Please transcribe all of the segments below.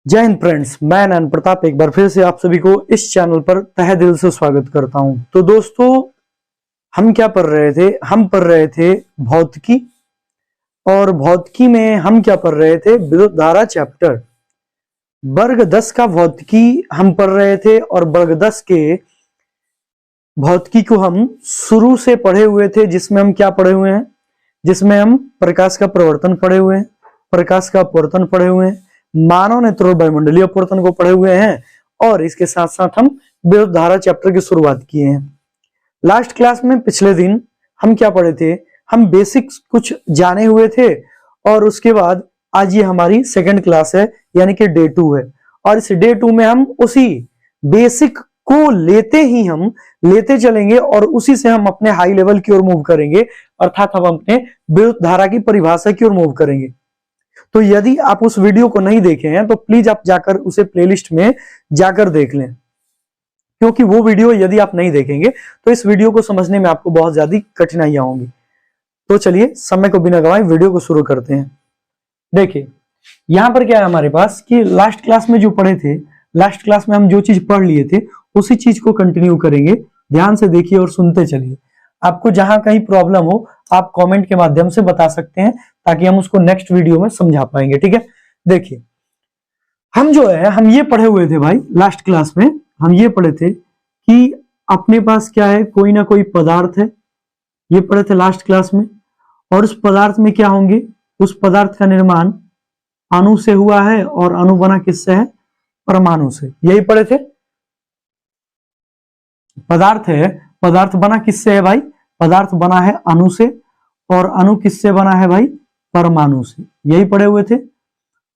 जय हिंद फ्रेंड्स, मैं आनंद प्रताप एक बार फिर से आप सभी को इस चैनल पर तहे दिल से स्वागत करता हूं। तो दोस्तों, हम क्या पढ़ रहे थे? हम पढ़ रहे थे भौतिकी, और भौतिकी में हम क्या पढ़ रहे थे? विद्युत धारा चैप्टर वर्ग 10 का भौतिकी हम पढ़ रहे थे। और वर्ग 10 के भौतिकी को हम शुरू से पढ़े हुए थे, जिसमें हम क्या पढ़े हुए हैं? जिसमें हम प्रकाश का प्रवर्तन पढ़े हुए हैं, प्रकाश का अपवर्तन पढ़े हुए हैं, मानव नेत्रों वायुमंडलीय अपवर्तन को पढ़े हुए हैं, और इसके साथ साथ हम विद्युत धारा चैप्टर की शुरुआत किए हैं। लास्ट क्लास में पिछले दिन हम क्या पढ़े थे? हम बेसिक्स कुछ जाने हुए थे, और उसके बाद आज ये हमारी सेकंड क्लास है, यानी कि डे 2 है। और इस डे 2 में हम उसी बेसिक को लेते चलेंगे, और उसी से हम अपने हाई लेवल की ओर मूव करेंगे, अर्थात हम अपने विद्युत धारा की परिभाषा की ओर मूव करेंगे। तो यदि आप उस वीडियो को नहीं देखे हैं तो प्लीज आप जाकर उसे प्लेलिस्ट में जाकर देख लें, क्योंकि वो वीडियो यदि आप नहीं देखेंगे तो इस वीडियो को समझने में आपको बहुत ज्यादा कठिनाइयां होंगी। तो चलिए समय को बिना गवाए वीडियो को शुरू करते हैं। देखिए यहां पर क्या है हमारे पास कि लास्ट क्लास में जो पढ़े थे, लास्ट क्लास में हम जो चीज पढ़ लिए थे उसी चीज को कंटिन्यू करेंगे। ध्यान से देखिए और सुनते चलिए। आपको जहां कहीं प्रॉब्लम हो आप कमेंट के माध्यम से बता सकते हैं, ताकि हम उसको नेक्स्ट वीडियो में समझा पाएंगे। ठीक है, देखिए हम जो है हम ये पढ़े हुए थे भाई, लास्ट क्लास में हम ये पढ़े थे कि अपने पास क्या है, कोई ना कोई पदार्थ है। ये पढ़े थे लास्ट क्लास में। और उस पदार्थ में क्या होंगे? उस पदार्थ का निर्माण अणु से हुआ है, और अणु बना किससे है? परमाणु से। यही पढ़े थे। पदार्थ है, पदार्थ बना किससे है भाई? पदार्थ बना है अणु से, और अणु किससे बना है भाई? परमाणु से। यही पढ़े हुए थे।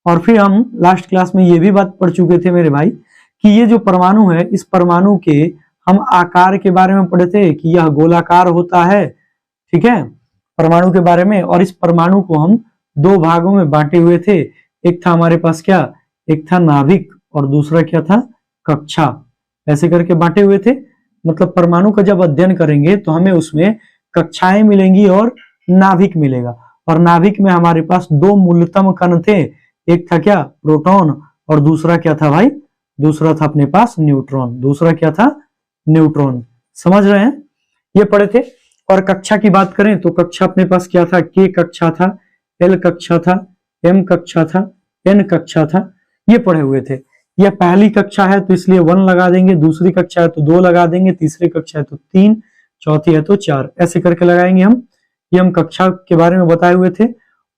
और फिर हम लास्ट क्लास में ये भी बात पढ़ चुके थे मेरे भाई कि ये जो परमाणु है, इस परमाणु के हम आकार के बारे में पढ़े थे कि यह गोलाकार होता है। ठीक है, परमाणु के बारे में। और इस परमाणु को हम दो भागों में बांटे हुए थे। एक था हमारे पास क्या? एक था नाभिक, और दूसरा क्या था? कक्षा। ऐसे करके बांटे हुए थे। मतलब परमाणु का जब अध्ययन करेंगे तो हमें उसमें कक्षाएं मिलेंगी और नाभिक मिलेगा। और नाभिक में हमारे पास दो मूलतम कण थे। एक था क्या? प्रोटॉन, और दूसरा क्या था भाई? दूसरा था अपने पास न्यूट्रॉन। दूसरा क्या था? न्यूट्रॉन। समझ रहे हैं? ये पढ़े थे। और कक्षा की बात करें तो कक्षा अपने पास क्या था? के कक्षा था, एल कक्षा था, एम कक्षा था, एन कक्षा था। ये पढ़े हुए थे। यह पहली कक्षा है तो इसलिए 1 लगा देंगे, दूसरी कक्षा है तो 2 लगा देंगे, तीसरी कक्षा है तो 3, चौथी है तो 4, ऐसे करके लगाएंगे हम। ये हम कक्षा के बारे में बताए हुए थे।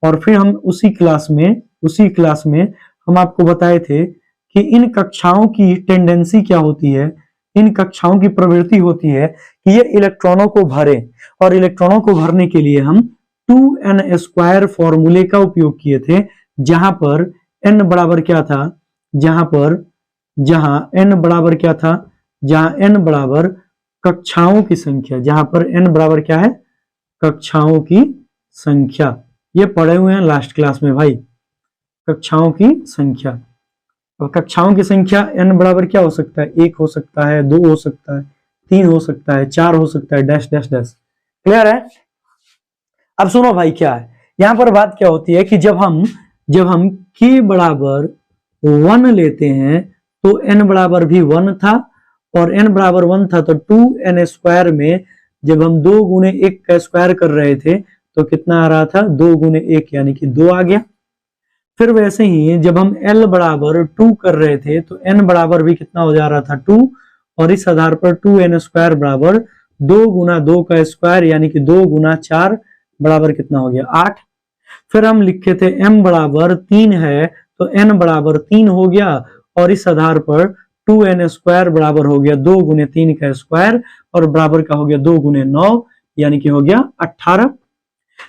और फिर हम उसी क्लास में हम आपको बताए थे कि इन कक्षाओं की टेंडेंसी क्या होती है, इन कक्षाओं की प्रवृत्ति होती है कि ये इलेक्ट्रॉनों को भरे। और इलेक्ट्रॉनों को भरने के लिए हम 2n² फॉर्मूले का उपयोग किए थे, जहां पर n बराबर क्या था? जहां n बराबर क्या था? जहां n बराबर कक्षाओं की संख्या, जहां पर n बराबर क्या है? कक्षाओं की संख्या। ये पढ़े हुए हैं लास्ट क्लास में भाई, कक्षाओं की संख्या। और कक्षाओं की संख्या n बराबर क्या हो सकता है? 1 हो सकता है, 2 हो सकता है, 3 हो सकता है, 4 हो सकता है, डैश डैश डैश। क्लियर है? अब सुनो भाई, क्या है यहां पर बात? क्या होती है कि जब हम k बराबर 1 लेते हैं तो n बराबर भी 1 था, और n बराबर 1 था तो 2n² में जब हम 2 गुने 1 का स्क्वायर कर रहे थे तो कितना आ रहा था? 2 गुने 1 यानी कि 2 आ गया। फिर वैसे ही जब हम l बराबर 2 कर रहे थे तो n बराबर भी कितना हो जा रहा था? 2। और इस आधार पर 2n² बराबर 2 गुना 2 का स्क्वायर यानी कि 2 गुना 4 बराबर कितना हो गया? 8। फिर हम लिखे थे m बराबर 3 है तो n बराबर 3 हो गया, और इस आधार पर 2n² बराबर हो गया 2 गुने 3 का स्क्वायर, और बराबर का हो गया 2 गुने 9 यानी कि हो गया 18।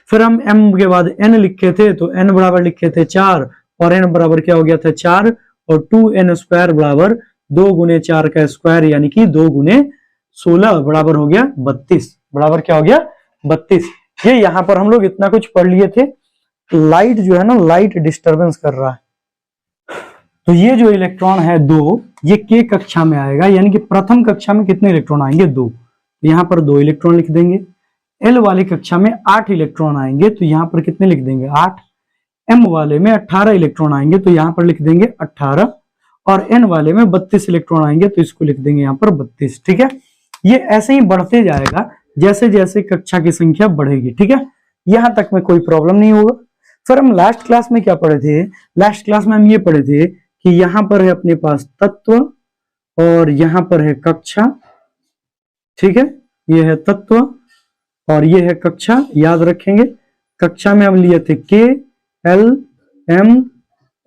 फिर हम m के बाद n लिखे थे तो n बराबर लिखे थे 4, और n बराबर क्या हो गया था? 4, और 2n² बराबर 2 गुने 4 का स्क्वायर यानी कि 2 गुने 16 बराबर हो गया 32। बराबर क्या हो गया? 32। ये यहां पर हम लोग इतना कुछ पढ़ लिए थे। लाइट जो है ना, लाइट डिस्टरबेंस कर रहा है। तो ये जो इलेक्ट्रॉन है 2, ये के कक्षा में आएगा, यानी कि प्रथम कक्षा में कितने इलेक्ट्रॉन आएंगे? 2। यहां पर 2 इलेक्ट्रॉन लिख देंगे। एल वाली कक्षा में 8 इलेक्ट्रॉन आएंगे तो यहां पर कितने लिख देंगे? 8। M वाले में 18 इलेक्ट्रॉन आएंगे तो यहाँ पर लिख देंगे 18, और N वाले में 32 इलेक्ट्रॉन आएंगे तो इसको लिख देंगे यहाँ पर 32। ठीक है, ये ऐसे ही बढ़ते जाएगा जैसे जैसे कक्षा की संख्या बढ़ेगी। ठीक है, यहां तक में कोई प्रॉब्लम नहीं होगा। फिर हम लास्ट क्लास में क्या पढ़े थे? लास्ट क्लास में हम ये पढ़े थे कि यहाँ पर है अपने पास तत्व और यहाँ पर है कक्षा। ठीक है, ये है तत्व और ये है कक्षा, याद रखेंगे। कक्षा में हम लिए थे K, L, M,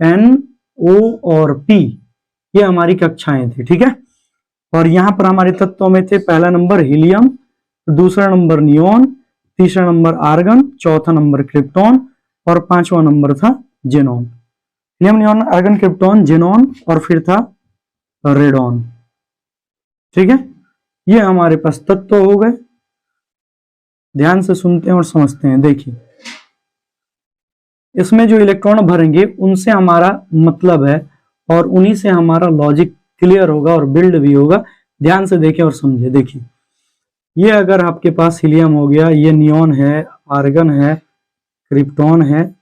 N, O और P, ये हमारी कक्षाएं थी। ठीक है, और यहां पर हमारे तत्वों में थे पहला नंबर हीलियम, दूसरा नंबर नियोन, तीसरा नंबर आर्गन, चौथा नंबर क्रिप्टॉन और पांचवा नंबर था xenon. Helium, neon, argon, krypton, xenon और फिर था रेडॉन। ठीक है, ये हमारे पास तत्व हो गए। ध्यान से सुनते हैं और समझते हैं। देखिए, इसमें जो इलेक्ट्रॉन भरेंगे उनसे हमारा मतलब है और उन्हीं से हमारा लॉजिक क्लियर होगा और बिल्ड भी होगा। ध्यान से देखें और समझे। देखिए, ये अगर आपके पास हीलियम हो गया, ये नियोन है, आर्गन है, क्रिप्टॉन है,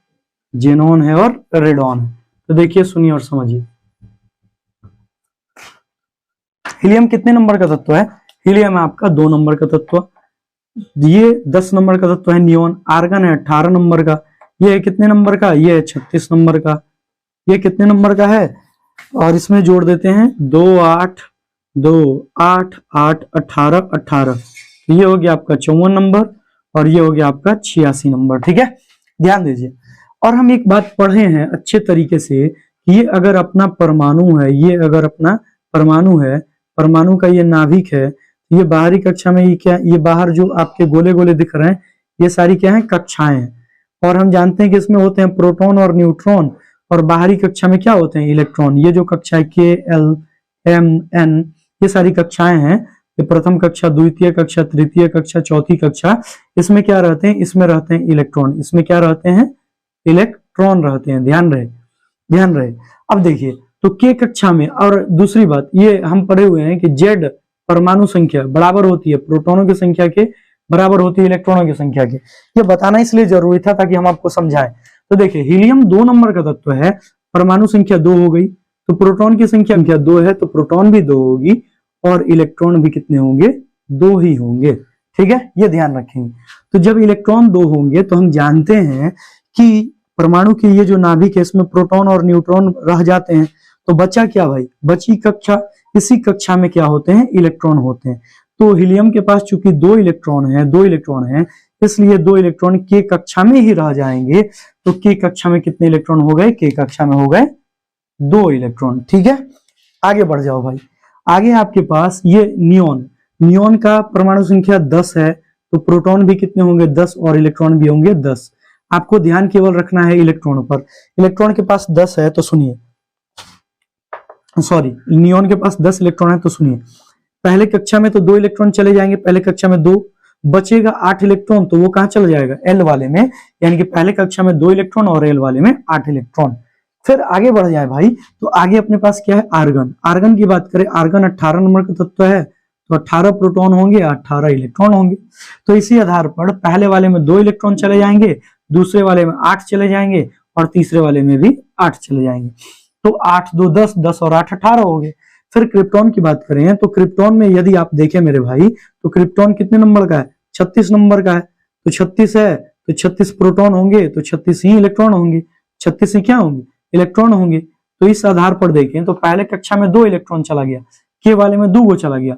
जेनॉन है और रेडॉन है। तो देखिए, सुनिए और समझिए। हीलियम कितने नंबर का तत्व है? हीलियम है आपका 2 नंबर का तत्व। ये 10 नंबर का तत्व है नियोन। आर्गन है 18 नंबर का। ये है कितने नंबर का? ये है 36 नंबर का। ये कितने नंबर का है? और इसमें जोड़ देते हैं 2, 8, 2, 8, 8, 18, 18। ये हो गया आपका 54 नंबर और ये हो गया आपका 86 नंबर। ठीक है, ध्यान दीजिए। और हम एक बात पढ़े हैं अच्छे तरीके से कि ये अगर अपना परमाणु है, ये अगर अपना परमाणु है, परमाणु का ये नाभिक है, ये बाहरी कक्षा में ये क्या, ये बाहर जो आपके गोले गोले दिख रहे हैं ये सारी क्या है? कक्षाएं हैं। और हम जानते हैं कि इसमें होते हैं प्रोटॉन और न्यूट्रॉन, और बाहरी कक्षा में क्या होते हैं? इलेक्ट्रॉन। ये जो कक्षा है K, L, M, N, ये सारी कक्षाएं हैं। ये प्रथम कक्षा, द्वितीय कक्षा, तृतीय कक्षा, चौथी कक्षा। इसमें क्या रहते हैं? इसमें रहते हैं इलेक्ट्रॉन। इसमें क्या रहते हैं? इलेक्ट्रॉन रहते हैं। ध्यान रहे, ध्यान रहे। अब देखिए, तो K कक्षा में, और दूसरी बात ये हम पढ़े हुए हैं कि Z परमाणु संख्या बराबर होती है प्रोटॉनों की संख्या के, बराबर होती है इलेक्ट्रॉनों की संख्या के। ये बताना इसलिए जरूरी था ताकि हम आपको समझाएं। तो देखिए, हीलियम 2 नंबर का तत्व है, परमाणु संख्या 2 हो गई, तो प्रोटॉन की संख्या 2 है तो प्रोटॉन भी 2 होगी और इलेक्ट्रॉन भी कितने होंगे? 2 ही होंगे। ठीक है, ये ध्यान रखेंगे। तो जब इलेक्ट्रॉन 2 होंगे तो हम जानते हैं कि परमाणु की ये जो नाभिक है इसमें प्रोटॉन और न्यूट्रॉन रह जाते हैं। तो बचा क्या भाई? बची कक्षा। इसी कक्षा में क्या होते हैं? इलेक्ट्रॉन होते हैं। तो हीलियम के पास चूंकि 2 इलेक्ट्रॉन है, इसलिए 2 इलेक्ट्रॉन K कक्षा में ही रह जाएंगे। तो K कक्षा में कितने इलेक्ट्रॉन हो गए? K कक्षा में हो गए 2 इलेक्ट्रॉन। ठीक है, आगे बढ़ जाओ भाई। आगे आपके पास ये नियोन, नियोन का परमाणु संख्या 10 है, तो प्रोटॉन भी कितने होंगे? 10 और इलेक्ट्रॉन भी होंगे 10। आपको ध्यान केवल रखना है इलेक्ट्रॉन पर। इलेक्ट्रॉन के पास 10 है तो सुनिए, सॉरी, नियोन के पास 10 इलेक्ट्रॉन है तो सुनिए। पहले कक्षा में तो 2 इलेक्ट्रॉन चले जाएंगे, पहले कक्षा में 2, बचेगा 8 इलेक्ट्रॉन, तो वो कहां चला जाएगा? L वाले में। यानी कि पहले कक्षा में 2 इलेक्ट्रॉन और L वाले में 8 इलेक्ट्रॉन। फिर आगे बढ़ जाए भाई, तो आगे अपने पास क्या है? आर्गन। आर्गन की बात करें, आर्गन 18 नंबर का तत्व है, तो 18 प्रोटॉन होंगे, 18 इलेक्ट्रॉन होंगे। तो इसी आधार पर पहले वाले में 2 इलेक्ट्रॉन चले जाएंगे, दूसरे वाले में 8 चले जाएंगे और तीसरे वाले में भी 8 चले जाएंगे। तो 8, 2, 10, 10 और 8, 18 हो गए। फिर क्रिप्टॉन की बात करें तो क्रिप्टॉन में यदि आप देखें मेरे भाई, तो क्रिप्टॉन कितने नंबर का है? 36 नंबर का है। तो 36 है तो 36 प्रोटॉन होंगे तो 36 ही इलेक्ट्रॉन होंगे। 36 ही क्या होंगे? इलेक्ट्रॉन होंगे। तो इस आधार पर देखें तो पहले कक्षा में 2 इलेक्ट्रॉन चला गया, K वाले में 2 गो चला गया।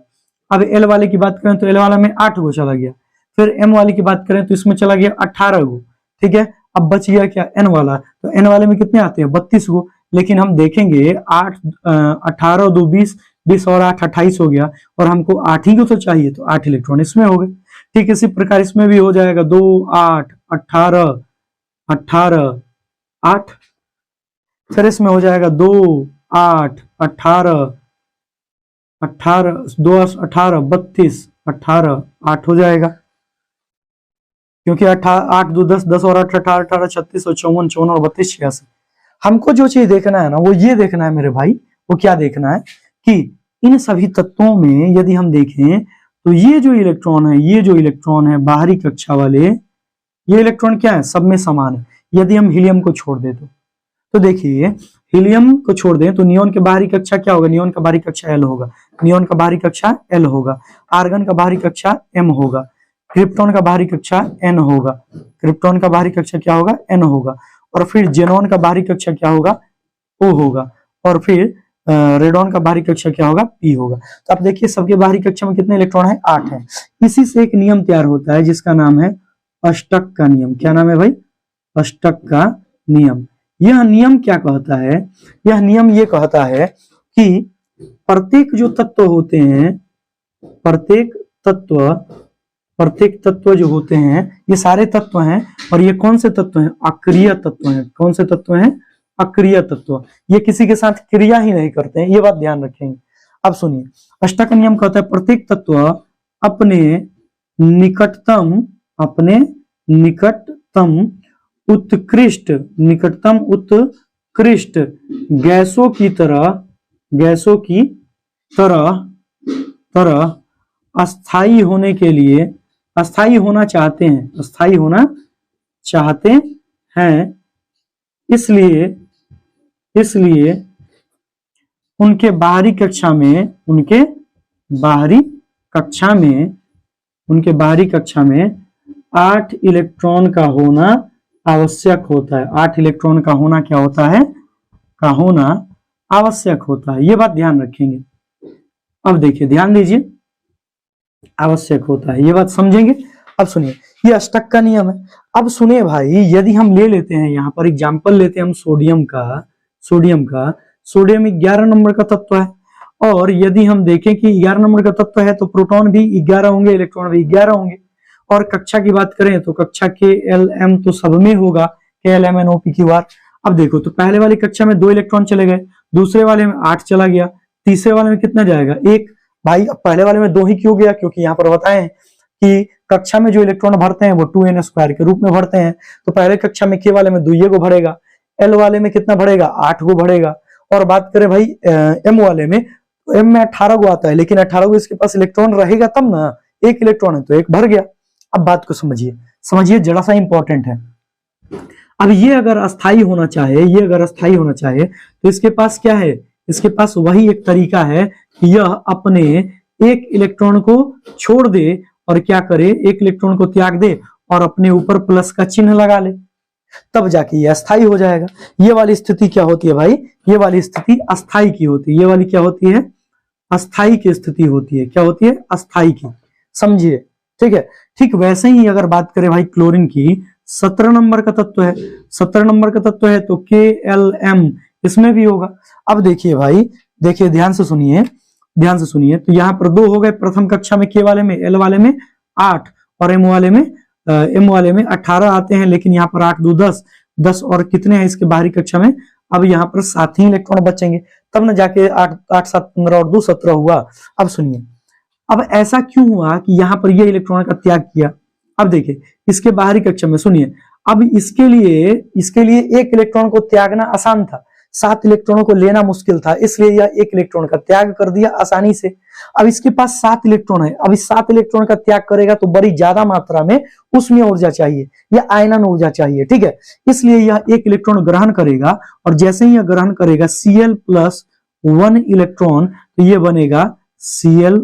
अब L वाले की बात करें तो L वाले में 8 गो चला गया। फिर M वाले की बात करें तो इसमें चला गया 18 गो। ठीक है, अब बच गया क्या? N वाला। तो N वाले में कितने आते हैं? 32 गो। लेकिन हम देखेंगे 8, 18, 2, 20, 20 और 8, 28 हो गया, और हमको 8 ही को तो चाहिए, तो 8 इलेक्ट्रॉन इसमें हो गए। ठीक, इसी प्रकार इसमें भी हो जाएगा 2, 8, 18, 18, 8। फिर इसमें हो जाएगा 2, 8, 18, 18, 2, 18, 32, 18, 8 हो जाएगा। क्योंकि 8, 2, 10, 10 और 8, 18, 18, 36 और 54, 54 और 32, 86। हमको जो चीज देखना है ना, वो ये देखना है मेरे भाई, वो क्या देखना है कि इन सभी तत्वों में यदि हम देखें तो ये जो इलेक्ट्रॉन है, ये जो इलेक्ट्रॉन है बाहरी कक्षा वाले, ये इलेक्ट्रॉन क्या है? सब में समान है। यदि हम हीलियम को छोड़ दें तो देखिए हीलियम को छोड़ दें तो नियोन के बाहरी कक्षा क्या होगा, नियोन का बाहरी कक्षा एल होगा, नियोन का बाहरी कक्षा एल होगा, आर्गन का बाहरी कक्षा एम होगा, क्रिप्टॉन का बाहरी कक्षा एन होगा, क्रिप्टॉन का बाहरी कक्षा क्या होगा, एन होगा, और फिर जेनॉन का बाहरी कक्षा क्या होगा, ओ होगा, और फिर रेडॉन का बाहरी कक्षा क्या होगा, पी होगा। तो आप देखिए सबके बाहरी कक्षा में कितने इलेक्ट्रॉन है, 8 है। इसी से एक नियम तैयार होता है जिसका नाम है अष्टक का नियम। क्या नाम है भाई, अष्टक का नियम। यह नियम क्या कहता है, यह नियम ये कहता है कि प्रत्येक जो तत्व होते हैं, प्रत्येक तत्व जो होते हैं ये सारे तत्व हैं, और ये कौन से तत्व हैं, अक्रिय तत्व हैं। कौन से तत्व हैं, अक्रिय तत्व। ये किसी के साथ क्रिया ही नहीं करते हैं, ये बात ध्यान रखेंगे। अब सुनिए, अष्टक का नियम कहता है प्रत्येक तत्व अपने निकटतम उत्कृष्ट गैसों की तरह अस्थायी होना चाहते हैं, इसलिए उनके बाहरी कक्षा में 8 इलेक्ट्रॉन का होना आवश्यक होता है। 8 इलेक्ट्रॉन का होना क्या होता है, का होना आवश्यक होता है। ये बात ध्यान रखेंगे। अब देखिए, ध्यान दीजिए, आवश्यक होता है, ये बात समझेंगे। अब सुनिए, ये अष्टक का नियम है। अब सुनिए भाई, यदि हम ले लेते हैं यहाँ पर एग्जाम्पल लेते हैं हम सोडियम का, सोडियम 11 नंबर का तत्व है, और यदि हम देखें कि 11 नंबर का तत्व है तो प्रोटॉन भी 11 होंगे, इलेक्ट्रॉन भी 11 होंगे, और कक्षा की बात करें तो कक्षा KLM तो सब में होगा, KLMNOPQR। अब देखो, तो पहले वाली कक्षा में 2 इलेक्ट्रॉन चले गए, दूसरे वाले में 8 चला गया, तीसरे वाले में कितना जाएगा, 1। भाई अब पहले वाले में 2 ही क्यों गया, क्योंकि यहाँ पर बताएं कि कक्षा में जो इलेक्ट्रॉन भरते हैं वो 2n² के रूप में भरते हैं। तो पहले कक्षा में K वाले में 2 को भरेगा, L वाले में कितना भरेगा, 8 को भरेगा। और बात करें भाई M वाले में, तो M में 18 को आता है, लेकिन 18 को इसके पास इलेक्ट्रॉन रहेगा तब ना, 1 इलेक्ट्रॉन है तो 1 भर गया। अब बात को समझिए जरा सा इंपॉर्टेंट है। अब ये अगर अस्थाई होना चाहे तो इसके पास क्या है, इसके पास वही एक तरीका है कि यह अपने 1 इलेक्ट्रॉन को छोड़ दे और क्या करे, 1 इलेक्ट्रॉन को त्याग दे और अपने ऊपर प्लस का चिन्ह लगा ले, तब जाके ये अस्थाई हो जाएगा। ये वाली स्थिति क्या होती है भाई, ये वाली स्थिति अस्थाई की होती है। ये वाली क्या होती है, अस्थाई की स्थिति होती है। क्या होती है, अस्थाई की, समझिए, ठीक है। ठीक वैसे ही अगर बात करें भाई क्लोरीन की, 17 नंबर का तत्व है, 17 नंबर का तत्व है तो KLM इसमें भी होगा। अब देखिए भाई, देखिए ध्यान से सुनिए, तो यहाँ पर 2 हो गए प्रथम कक्षा में, K वाले में, L वाले में 8 और M वाले में 18 आते हैं, लेकिन यहाँ पर 8 2 10 और कितने हैं इसके बाहरी कक्षा में, अब यहाँ पर 7 ही इलेक्ट्रॉन बचेंगे, तब न जाके 8 7 15 और 2 17 हुआ। अब सुनिए, अब ऐसा क्यों हुआ कि यहाँ पर ये इलेक्ट्रॉन का त्याग किया। अब देखिए इसके बाहरी कक्षा में, सुनिए, अब इसके लिए 1 इलेक्ट्रॉन को त्यागना आसान था, 7 इलेक्ट्रॉनों को लेना मुश्किल था, इसलिए यह 1 इलेक्ट्रॉन का त्याग कर दिया आसानी से। अब इसके पास 7 इलेक्ट्रॉन है, अब इस 7 इलेक्ट्रॉन का त्याग करेगा तो बड़ी ज्यादा मात्रा में उसमें ऊर्जा चाहिए, या आयनन ऊर्जा चाहिए, ठीक है। इसलिए यह 1 इलेक्ट्रॉन ग्रहण करेगा, और जैसे ही यह ग्रहण करेगा Cl+1 इलेक्ट्रॉन, तो ये बनेगा Cl-,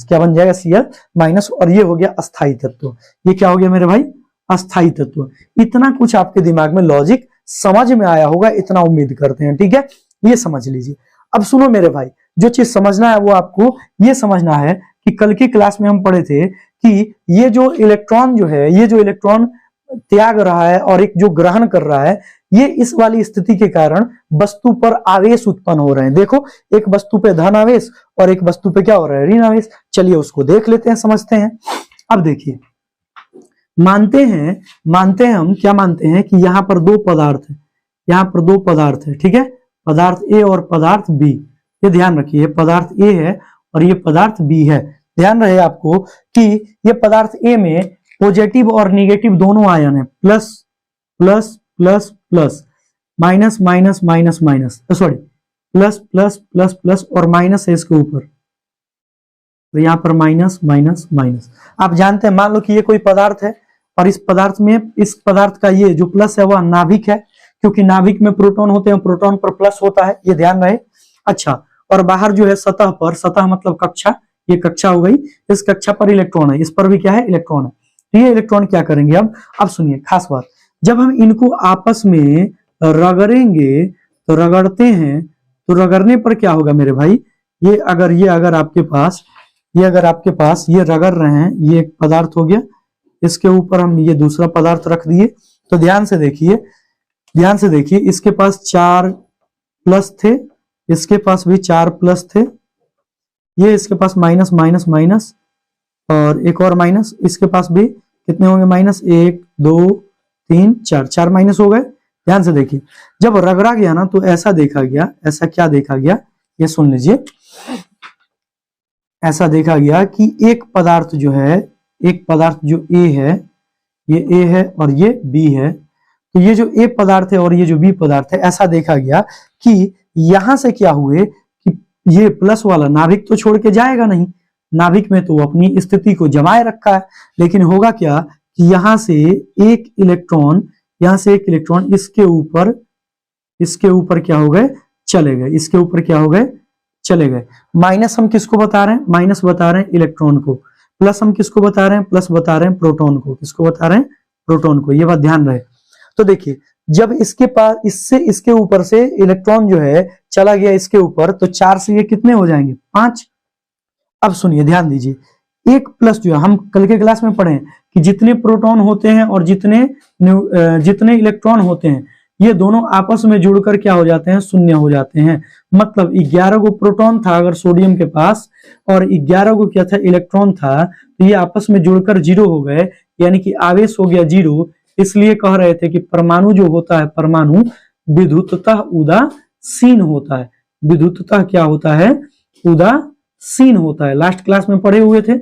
क्या बन जाएगा, Cl-, और ये हो गया अस्थाई तत्व। ये क्या हो गया मेरे भाई, अस्थाई तत्व। इतना कुछ आपके दिमाग में लॉजिक समझ में आया होगा, इतना उम्मीद करते हैं, ठीक है, ये समझ लीजिए। अब सुनो मेरे भाई, जो चीज समझना है वो आपको ये समझना है कि कल की क्लास में हम पढ़े थे कि ये जो इलेक्ट्रॉन जो है, ये जो इलेक्ट्रॉन त्याग रहा है और एक जो ग्रहण कर रहा है, ये इस वाली स्थिति के कारण वस्तु पर आवेश उत्पन्न हो रहे हैं। देखो, एक वस्तु पे धन आवेश और एक वस्तु पे क्या हो रहा है, ऋण आवेश। चलिए उसको देख लेते हैं, समझते हैं। अब देखिए, मानते हैं हम क्या मानते हैं कि यहाँ पर 2 पदार्थ है, यहाँ पर 2 पदार्थ है, ठीक है, पदार्थ A और पदार्थ B। ये ध्यान रखिए, पदार्थ A है और ये पदार्थ B है। ध्यान रहे आपको कि ये पदार्थ A में पॉजिटिव और निगेटिव दोनों आयन है, plus plus plus plus, minus minus minus minus, sorry, plus plus plus plus और माइनस है इसके ऊपर, तो यहाँ पर माइनस माइनस माइनस। आप जानते हैं, मान लो कि ये कोई पदार्थ है और इस पदार्थ का ये जो प्लस है वह नाभिक है, क्योंकि नाभिक में प्रोटॉन होते हैं, प्रोटॉन पर प्लस होता है, ये ध्यान रहे। अच्छा, और बाहर जो है सतह पर, सतह मतलब कक्षा, ये कक्षा हो गई, इस कक्षा पर इलेक्ट्रॉन है, इस पर भी क्या है, इलेक्ट्रॉन है। तो ये इलेक्ट्रॉन क्या करेंगे अब सुनिए खास बात, जब हम इनको आपस में रगड़ेंगे तो रगड़ते हैं, तो रगड़ने पर क्या होगा मेरे भाई, ये अगर आपके पास ये रगड़ रहे हैं, ये एक पदार्थ हो गया, इसके ऊपर हम ये दूसरा पदार्थ रख दिए, तो ध्यान से देखिए, इसके पास 4 प्लस थे, इसके पास भी 4 प्लस थे, ये इसके पास माइनस माइनस माइनस और एक और माइनस, इसके पास भी कितने होंगे माइनस, 1 2 3 4 माइनस हो गए। ध्यान से देखिए, जब रगड़ा गया ना तो ऐसा देखा गया, ऐसा क्या देखा गया, ये सुन लीजिए, ऐसा देखा गया कि एक पदार्थ जो ए है, ये ए है और ये बी है, तो ये जो ए पदार्थ है और ये जो बी पदार्थ है, ऐसा देखा गया कि यहां से क्या हुए कि ये प्लस वाला नाभिक तो छोड़ के जाएगा नहीं, नाभिक में तो अपनी स्थिति को जमाए रखा है, लेकिन होगा क्या कि यहां से एक इलेक्ट्रॉन इसके ऊपर क्या हो गए, चले गए, इसके ऊपर क्या हो गए, चले गए। माइनस हम किसको बता रहे हैं, माइनस बता रहे हैं इलेक्ट्रॉन को, प्लस हम किसको बता रहे हैं, प्लस बता रहे हैं प्रोटॉन को, किसको बता रहे हैं, प्रोटॉन को, ये बात ध्यान रहे। तो देखिए, जब इसके ऊपर से इलेक्ट्रॉन जो है चला गया इसके ऊपर, तो 4 से ये कितने हो जाएंगे, 5। अब सुनिए, ध्यान दीजिए, एक प्लस जो है, हम कल के क्लास में पढ़े कि जितने प्रोटॉन होते हैं और जितने इलेक्ट्रॉन होते हैं, ये दोनों आपस में जुड़कर क्या हो जाते हैं, शून्य हो जाते हैं। मतलब 11 को प्रोटॉन था अगर सोडियम के पास, और 11 को क्या था, इलेक्ट्रॉन था, तो ये आपस में जुड़कर 0 हो गए, यानी कि आवेश हो गया 0। इसलिए कह रहे थे कि परमाणु जो होता है, परमाणु विद्युततः उदासीन होता है, विद्युततः क्या होता है, उदासीन होता है। लास्ट क्लास में पढ़े हुए थे,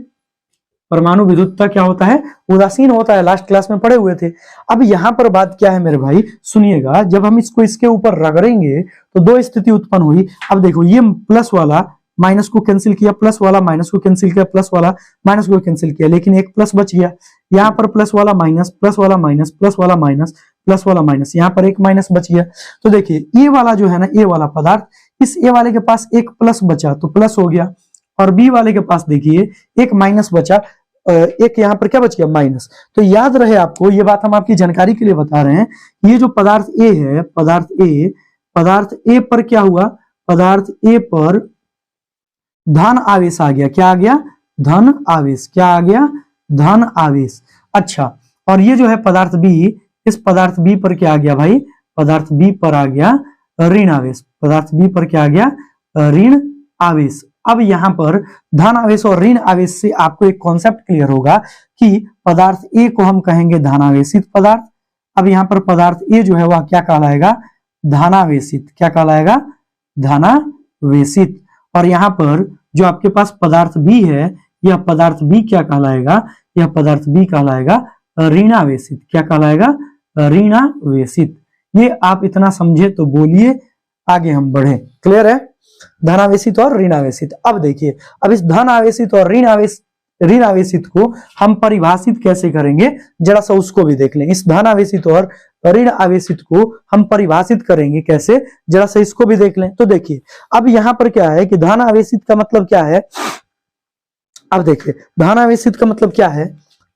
परमाणु विद्युतता क्या होता है, उदासीन होता है, लास्ट क्लास में पढ़े हुए थे। अब यहां पर बात क्या है मेरे भाई, सुनिएगा, जब हम इसके ऊपर रगड़ेंगे तो 2 स्थिति उत्पन्न हुई। अब देखो, ये प्लस वाला माइनस को कैंसिल किया, प्लस वाला माइनस को कैंसिल किया, प्लस वाला माइनस को कैंसिल किया, लेकिन एक प्लस बच गया। यहाँ पर प्लस वाला माइनस, प्लस वाला माइनस, प्लस वाला माइनस, प्लस वाला माइनस, यहाँ पर एक माइनस बच गया। तो देखिए, ए वाला जो है ना, ए वाला पदार्थ, इस ए वाले के पास एक प्लस बचा तो प्लस हो गया, और बी वाले के पास देखिए एक माइनस बचा, एक यहाँ पर क्या बच गया, माइनस। तो याद रहे आपको, ये बात हम आपकी जानकारी के लिए बता रहे हैं, ये जो पदार्थ ए है, पदार्थ ए पर क्या हुआ, पदार्थ ए पर धन आवेश आ गया, क्या आ गया, धन आवेश, क्या आ गया, धन आवेश। अच्छा, और ये जो है पदार्थ बी, इस पदार्थ बी पर क्या आ गया भाई, पदार्थ बी पर आ गया ऋण आवेश, पदार्थ बी पर क्या आ गया, ऋण आवेश। अब यहां पर धन आवेश और ऋण आवेश से आपको एक कॉन्सेप्ट क्लियर होगा कि पदार्थ ए को हम कहेंगे धनावेशित पदार्थ। अब यहां पर पदार्थ ए जो है वह क्या कहलाएगा, धनावेशित, क्या कहलाएगा, धनावेशित। और यहाँ पर जो आपके पास पदार्थ बी है, यह पदार्थ बी क्या कहलाएगा, यह पदार्थ बी कहलाएगा ऋणावेशित, क्या कहलाएगा, ऋणावेशित। ये आप इतना समझे तो बोलिए, आगे हम बढ़े। क्लियर है, धनावेशित और ऋणावेशित। अब देखिए, अब इस धन आवेशित और ऋण आवेशित को हम परिभाषित कैसे करेंगे, जरा सा उसको भी देख लें। इस धन आवेशित और ऋण आवेशित को हम परिभाषित करेंगे कैसे, जरा सा इसको भी देख लें। तो देखिए, अब यहां पर क्या है कि धन आवेशित का मतलब क्या है, अब देखिए, धन आवेशित का मतलब क्या है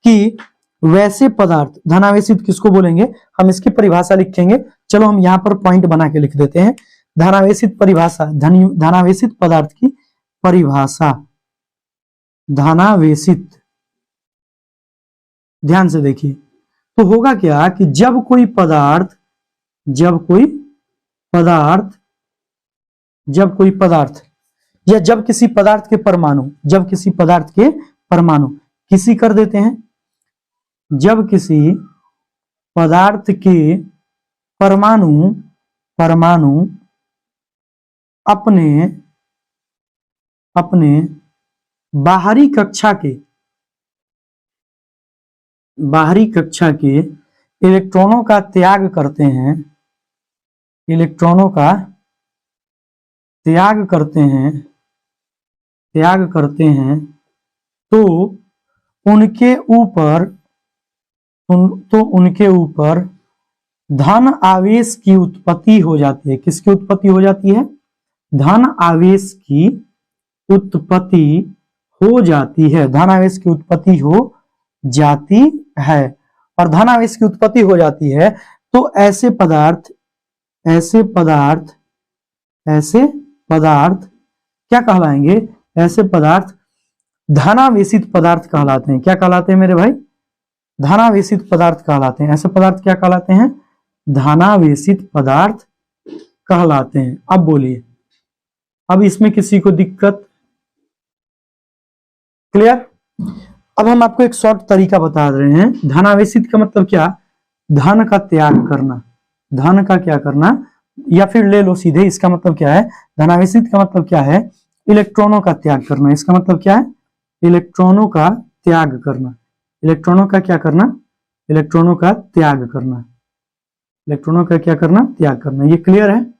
कि वैसे पदार्थ, धनावेशित किसको बोलेंगे, हम इसकी परिभाषा लिखेंगे। चलो हम यहां पर पॉइंट बना के लिख देते हैं, धनावेशित परिभाषा, धनावेशित पदार्थ की परिभाषा, धनावेशित। ध्यान से देखिए, तो होगा क्या कि जब कोई पदार्थ या जब किसी पदार्थ के परमाणु किसी कर देते हैं, जब किसी पदार्थ के परमाणु अपने बाहरी कक्षा के इलेक्ट्रॉनों का त्याग करते हैं, तो उनके ऊपर तो उनके ऊपर धन आवेश की उत्पत्ति हो जाती है। किसकी उत्पत्ति हो जाती है? धन आवेश की उत्पत्ति हो जाती है। धन आवेश की उत्पत्ति हो जाती है। और धन आवेश की उत्पत्ति हो जाती है तो ऐसे पदार्थ क्या कहलाएंगे? ऐसे पदार्थ धनावेशित पदार्थ कहलाते हैं। क्या कहलाते हैं मेरे भाई? धनावेशित पदार्थ कहलाते हैं। ऐसे पदार्थ क्या कहलाते हैं? धनावेशित पदार्थ कहलाते हैं। अब बोलिए, अब इसमें किसी को दिक्कत? क्लियर? अब हम आपको एक शॉर्ट तरीका बता रहे हैं। धनावेशित का मतलब क्या? धन का त्याग करना। धन का क्या करना? या फिर ले लो सीधे, इसका मतलब क्या है? धनावेशित का मतलब क्या है? इलेक्ट्रॉनों का त्याग करना। इसका मतलब क्या है? इलेक्ट्रॉनों का त्याग करना। इलेक्ट्रॉनों का क्या करना? इलेक्ट्रॉनों का त्याग करना। इलेक्ट्रॉनों का क्या करना? त्याग करना। ये क्लियर है?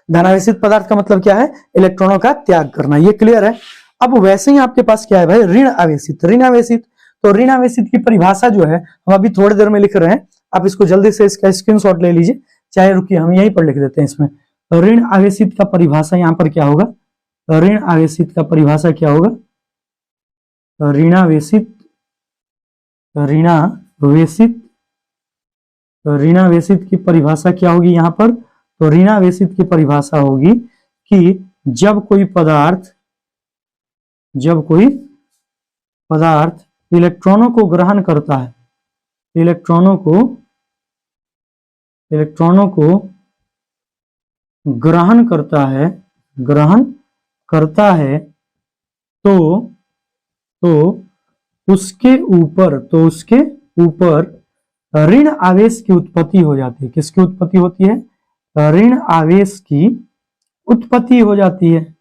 धनावेशित पदार्थ का मतलब क्या है? इलेक्ट्रॉनों का त्याग करना। ये क्लियर है? अब वैसे ही आपके पास क्या है भाई? ऋण आवेशित। ऋण आवेशित, तो ऋण आवेशित की परिभाषा जो है हम अभी थोड़ी देर में लिख रहे हैं, आप इसको जल्दी से इसका स्क्रीनशॉट ले लीजिए, चाहे रुकिए हम यहीं पर लिख देते हैं इसमें। ऋण आवेशित का परिभाषा यहाँ पर क्या होगा? ऋण आवेशित का परिभाषा क्या होगा? ऋणावेशित की परिभाषा क्या होगी यहाँ पर? तो ऋणावेशित की परिभाषा होगी कि जब कोई पदार्थ इलेक्ट्रॉनों को ग्रहण करता है, इलेक्ट्रॉनों को ग्रहण करता है तो उसके ऊपर ऋण आवेश की उत्पत्ति हो जाती है। किसकी उत्पत्ति होती है? ऋण आवेश की उत्पत्ति हो जाती है।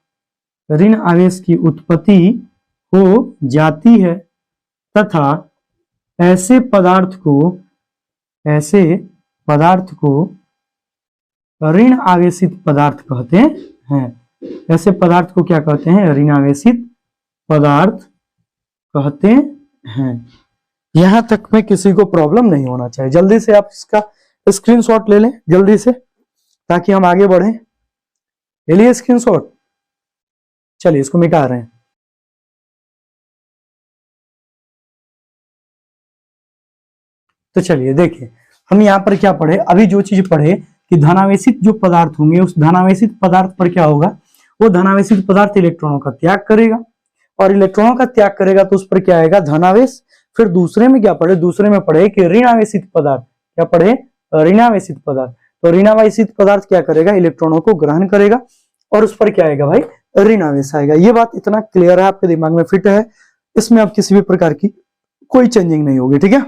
ऋण आवेश की उत्पत्ति हो जाती है तथा ऐसे पदार्थ को ऋण आवेशित पदार्थ कहते हैं। ऐसे पदार्थ को क्या कहते हैं? ऋण आवेशित पदार्थ कहते हैं। यहां तक में किसी को प्रॉब्लम नहीं होना चाहिए। जल्दी से आप इसका स्क्रीनशॉट ले लें जल्दी से, ताकि हम आगे बढ़ें। ले लिए स्क्रीनशॉट? चलिए इसको मिटा रहे हैं। तो चलिए देखिए, हम यहाँ पर क्या पढ़े? अभी जो चीज पढ़े कि धनावेशित जो पदार्थ होंगे, उस धनावेशित पदार्थ पर क्या होगा? वो धनावेशित पदार्थ इलेक्ट्रॉनों का त्याग करेगा, और इलेक्ट्रॉनों का त्याग करेगा तो उस पर क्या आएगा? धनावेश। फिर दूसरे में क्या पढ़े? दूसरे में पढ़े कि ऋणावेशित पदार्थ। क्या पढ़े? ऋणावेशित पदार्थ। तो ऋणावेशित पदार्थ क्या करेगा? इलेक्ट्रॉनों को ग्रहण करेगा और उस पर क्या आएगा भाई? ऋणावेश आएगा। ये बात इतना क्लियर है, आपके दिमाग में फिट है, इसमें अब किसी भी प्रकार की कोई चेंजिंग नहीं होगी। ठीक है?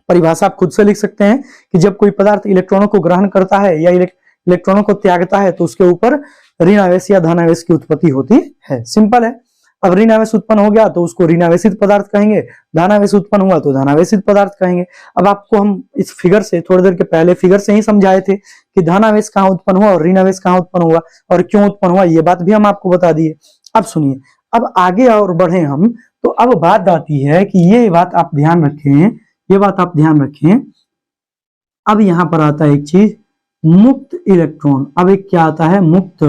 परिभाषा आप खुद से लिख सकते हैं कि जब कोई पदार्थ इलेक्ट्रॉनों को ग्रहण करता है या इलेक्ट्रॉनों को त्यागता है तो उसके ऊपर ऋण आवेश या धन आवेश की उत्पत्ति होती है। सिंपल है। अब ऋण आवेश उत्पन्न हो गया तो उसको ऋण आवेशित पदार्थ कहेंगे, धन आवेश उत्पन्न हुआ तो धन आवेशित पदार्थ कहेंगे। अब आपको हम इस फिगर से, थोड़ी देर के पहले फिगर से ही समझाए थे कि धन आवेश कहाँ उत्पन्न हुआ और ऋण आवेश कहाँ उत्पन्न हुआ और क्यों उत्पन्न हुआ, ये बात भी हम आपको बता दिए। अब सुनिए, अब आगे और बढ़े हम, तो अब बात आती है कि ये बात आप ध्यान रखें, अब यहां पर आता है एक चीज, मुक्त इलेक्ट्रॉन। अब एक क्या आता है? मुक्त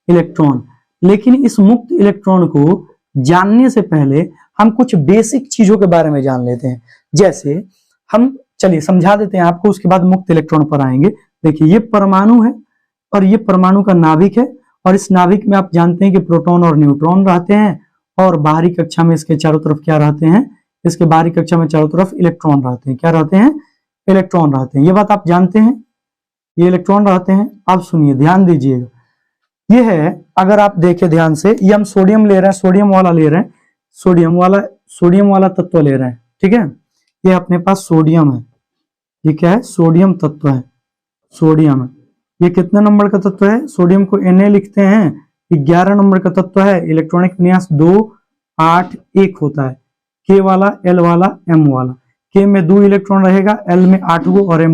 इलेक्ट्रॉन। लेकिन इस मुक्त इलेक्ट्रॉन को जानने से पहले हम कुछ बेसिक चीजों के बारे में जान लेते हैं। जैसे हम, चलिए समझा देते हैं आपको, उसके बाद मुक्त इलेक्ट्रॉन पर आएंगे। देखिए, ये परमाणु है और ये परमाणु का नाभिक है, और इस नाभिक में आप जानते हैं कि प्रोटॉन और न्यूट्रॉन रहते हैं, और बाहरी कक्षा में इसके चारों तरफ क्या रहते हैं? इसके बाहरी कक्षा में चारों तरफ इलेक्ट्रॉन रहते हैं। क्या रहते हैं? इलेक्ट्रॉन रहते हैं। ये बात आप जानते हैं, ये इलेक्ट्रॉन रहते हैं। अब सुनिए, ध्यान दीजिएगा, ये है, अगर आप देखें ध्यान से, ये हम सोडियम ले रहे हैं, सोडियम वाला तत्व ले रहे हैं। ठीक है? ये अपने पास सोडियम है। ये क्या है? सोडियम तत्व है। सोडियम है। ये कितने नंबर का तत्व है? सोडियम को Na लिखते हैं, 11 नंबर का तत्व है। इलेक्ट्रॉनिक विन्यास 2, 8, 1 होता है। K वाला, L वाला, M वाला। K में 2 इलेक्ट्रॉन रहेगा, L में 8 गो और M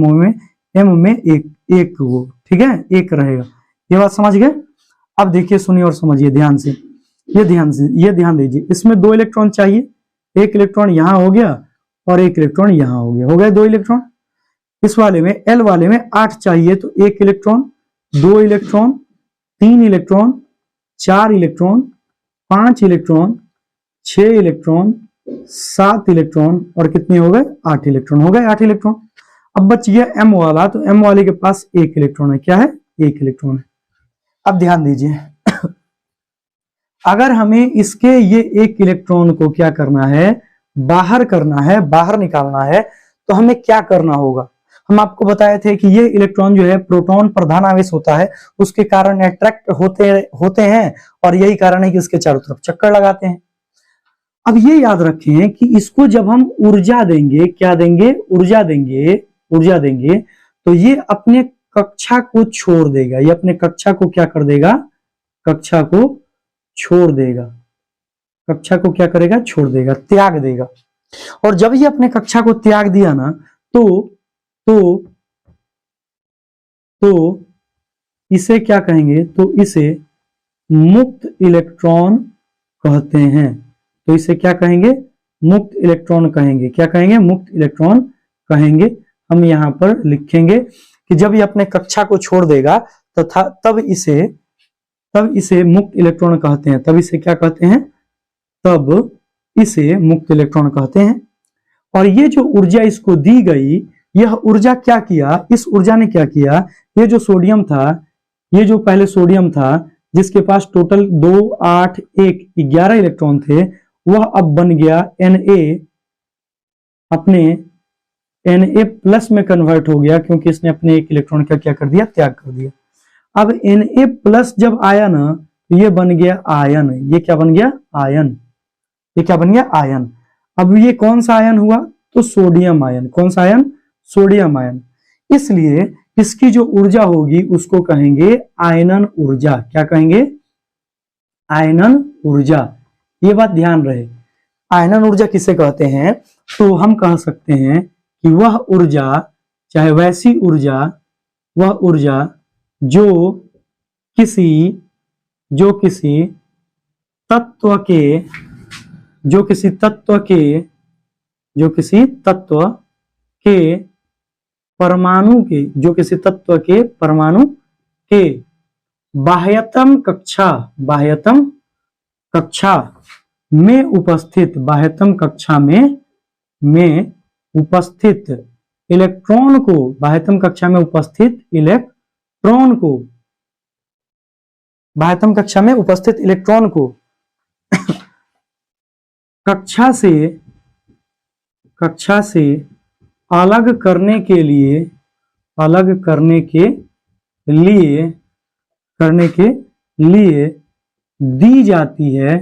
में 1 गो। ठीक है? 1 रहेगा। ये बात समझ गए? अब देखिए, सुनिए और समझिए ध्यान से, ये ध्यान दीजिए। इसमें 2 इलेक्ट्रॉन चाहिए, 1 इलेक्ट्रॉन यहां हो गया और एक इलेक्ट्रॉन यहाँ हो गया, हो गए 2 इलेक्ट्रॉन। इस वाले में L वाले में 8 चाहिए तो 1 electron, 2 electron, 3 electron, 4 electron, 5 electron, 6 electron, 7 electron और कितने हो गए 8 इलेक्ट्रॉन, हो गए 8 इलेक्ट्रॉन। अब बच गया M वाला, तो M वाले के पास 1 इलेक्ट्रॉन है, क्या है 1 इलेक्ट्रॉन है। अब ध्यान दीजिए अगर हमें इसके ये 1 इलेक्ट्रॉन को क्या करना है, बाहर करना है, बाहर निकालना है, तो हमें क्या करना होगा। हम आपको बताए थे कि ये इलेक्ट्रॉन जो है प्रोटॉन प्रधान आवेश होता है, उसके कारण अट्रैक्ट होते हैं और यही कारण है कि इसके चारों तरफ चक्कर लगाते हैं। अब ये याद रखें कि इसको जब हम ऊर्जा देंगे, क्या देंगे, ऊर्जा देंगे, ऊर्जा देंगे, तो ये अपने कक्षा को छोड़ देगा, ये अपने कक्षा को क्या कर देगा, कक्षा को छोड़ देगा, कक्षा को क्या करेगा, छोड़ देगा, त्याग देगा। और जब ये अपने कक्षा को त्याग दिया ना, तो इसे क्या कहेंगे, तो इसे मुक्त इलेक्ट्रॉन कहते हैं। तो इसे क्या कहेंगे, मुक्त इलेक्ट्रॉन कहेंगे। क्या कहेंगे, मुक्त इलेक्ट्रॉन कहेंगे। हम यहां पर लिखेंगे कि जब ये अपने कक्षा को छोड़ देगा तथा तब इसे मुक्त इलेक्ट्रॉन कहते हैं। तब इसे क्या कहते हैं, तब इसे मुक्त इलेक्ट्रॉन कहते हैं। और ये जो ऊर्जा इसको दी गई, यह ऊर्जा क्या किया, इस ऊर्जा ने क्या किया, ये जो सोडियम था, ये जो पहले सोडियम था जिसके पास टोटल 2, 8, 1, 11 इलेक्ट्रॉन थे, वह अब बन गया Na, अपने Na+ में कन्वर्ट हो गया, क्योंकि इसने अपने 1 इलेक्ट्रॉन का क्या कर दिया, त्याग कर दिया। अब Na+ जब आया ना, तो ये बन गया आयन। ये क्या बन गया, आयन। ये क्या बन गया, आयन। अब ये कौन सा आयन हुआ, तो सोडियम आयन। कौन सा आयन, सोडियम आयन। इसलिए इसकी जो ऊर्जा होगी उसको कहेंगे आयनन ऊर्जा। क्या कहेंगे, आयनन ऊर्जा। ये बात ध्यान रहे, आयनन ऊर्जा किसे कहते हैं, तो हम कह सकते हैं कि वह ऊर्जा, चाहे वैसी ऊर्जा, वह ऊर्जा जो किसी तत्व के परमाणु के बाह्यतम कक्षा में उपस्थित इलेक्ट्रॉन को, बाह्यतम कक्षा में उपस्थित इलेक्ट्रॉन को कक्षा से अलग करने के लिए दी जाती है।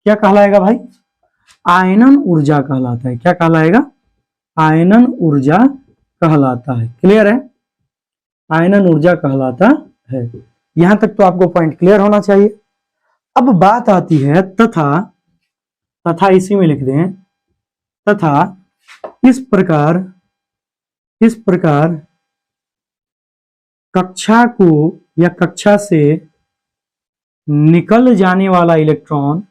क्या कहलाएगा भाई, आयनन ऊर्जा कहलाता है। क्या कहलाएगा, आयनन ऊर्जा कहलाता है। क्लियर है, आयनन ऊर्जा कहलाता है। यहां तक तो आपको पॉइंट क्लियर होना चाहिए। अब बात आती है तथा इसी में लिख दें, तथा इस प्रकार कक्षा को या कक्षा से निकल जाने वाला इलेक्ट्रॉन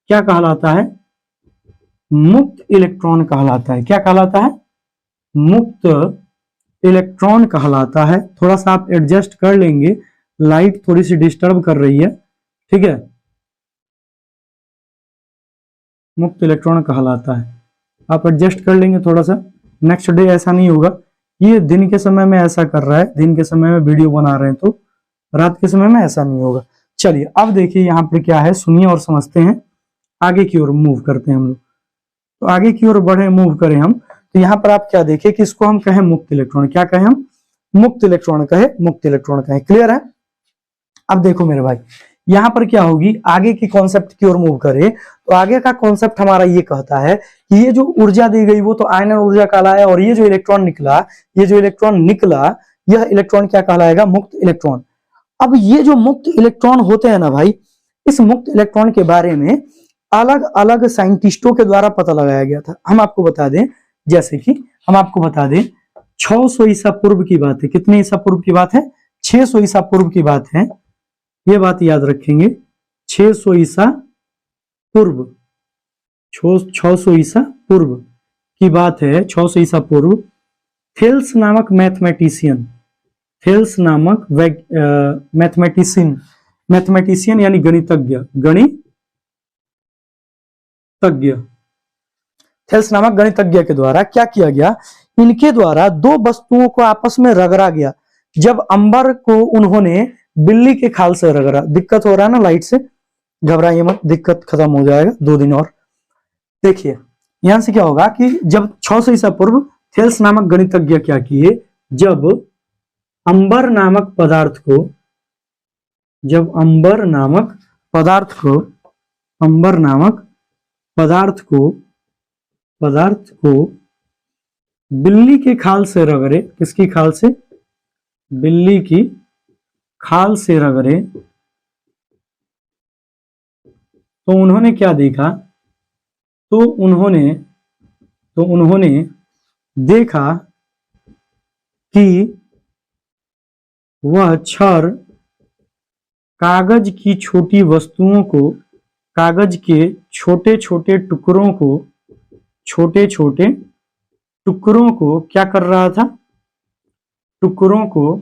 क्या कहलाता है, मुक्त इलेक्ट्रॉन कहलाता है। क्या कहलाता है, मुक्त इलेक्ट्रॉन कहलाता है। थोड़ा सा आप एडजस्ट कर लेंगे, लाइट थोड़ी सी डिस्टर्ब कर रही है, ठीक है। मुक्त इलेक्ट्रॉन कहलाता है, आप एडजस्ट कर लेंगे थोड़ा सा। नेक्स्ट डे ऐसा नहीं होगा, ये दिन के समय में ऐसा कर रहा है, दिन के समय में वीडियो बना रहे हैं, तो रात के समय में ऐसा नहीं होगा। चलिए अब देखिए यहाँ पे क्या है, सुनिए और समझते हैं। आगे की ओर मूव करते हैं हम लोग, तो आगे की ओर बढ़े, मूव करें हम। तो यहाँ पर आप क्या देखें कि इसको हम कहें मुक्त इलेक्ट्रॉन। क्या कहें हम, मुक्त इलेक्ट्रॉन कहें। क्लियर है। अब देखो मेरे भाई, यहाँ पर क्या होगी, आगे की कॉन्सेप्ट की ओर मूव करें, तो आगे का कॉन्सेप्ट हमारा ये कहता है कि ये जो ऊर्जा दी गई वो तो आयनन ऊर्जा कहलाया, और ये जो इलेक्ट्रॉन निकला, यह इलेक्ट्रॉन क्या कहलाएगा, मुक्त इलेक्ट्रॉन। अब ये जो मुक्त इलेक्ट्रॉन होते हैं ना भाई, इस मुक्त इलेक्ट्रॉन के बारे में अलग अलग साइंटिस्टों के द्वारा पता लगाया गया था। हम आपको बता दें, जैसे कि हम आपको बता दें 600 ईसा पूर्व की बात है। कितने ईसा पूर्व की बात है, 600 ईसा पूर्व की बात है, ये बात याद रखेंगे। 600 ईसा पूर्व, 600 ईसा पूर्व की बात है। 600 ईसा पूर्व थेल्स नामक मैथमेटिशियन, थेल्स नामक मैथमेटिशियन यानी गणितज्ञ, थेल्स नामक गणितज्ञ के द्वारा क्या किया गया, इनके द्वारा दो वस्तुओं को आपस में रगड़ा गया। जब अंबर को उन्होंने बिल्ली के खाल से रगड़ा, दिक्कत हो रहा है ना लाइट से, घबराइए मत, दिक्कत खत्म हो जाएगा 2 दिन और। देखिए यहां से क्या होगा कि जब 600 ईसा पूर्व थेल्स नामक गणितज्ञ क्या किए, जब अंबर नामक पदार्थ को, जब अंबर नामक पदार्थ को बिल्ली के खाल से रगड़े, किसकी खाल से, बिल्ली की खाल से रगड़े, तो उन्होंने क्या देखा, तो उन्होंने देखा कि वह क्षर कागज की छोटी वस्तुओं को, कागज के छोटे छोटे टुकड़ों को क्या कर रहा था, टुकड़ों को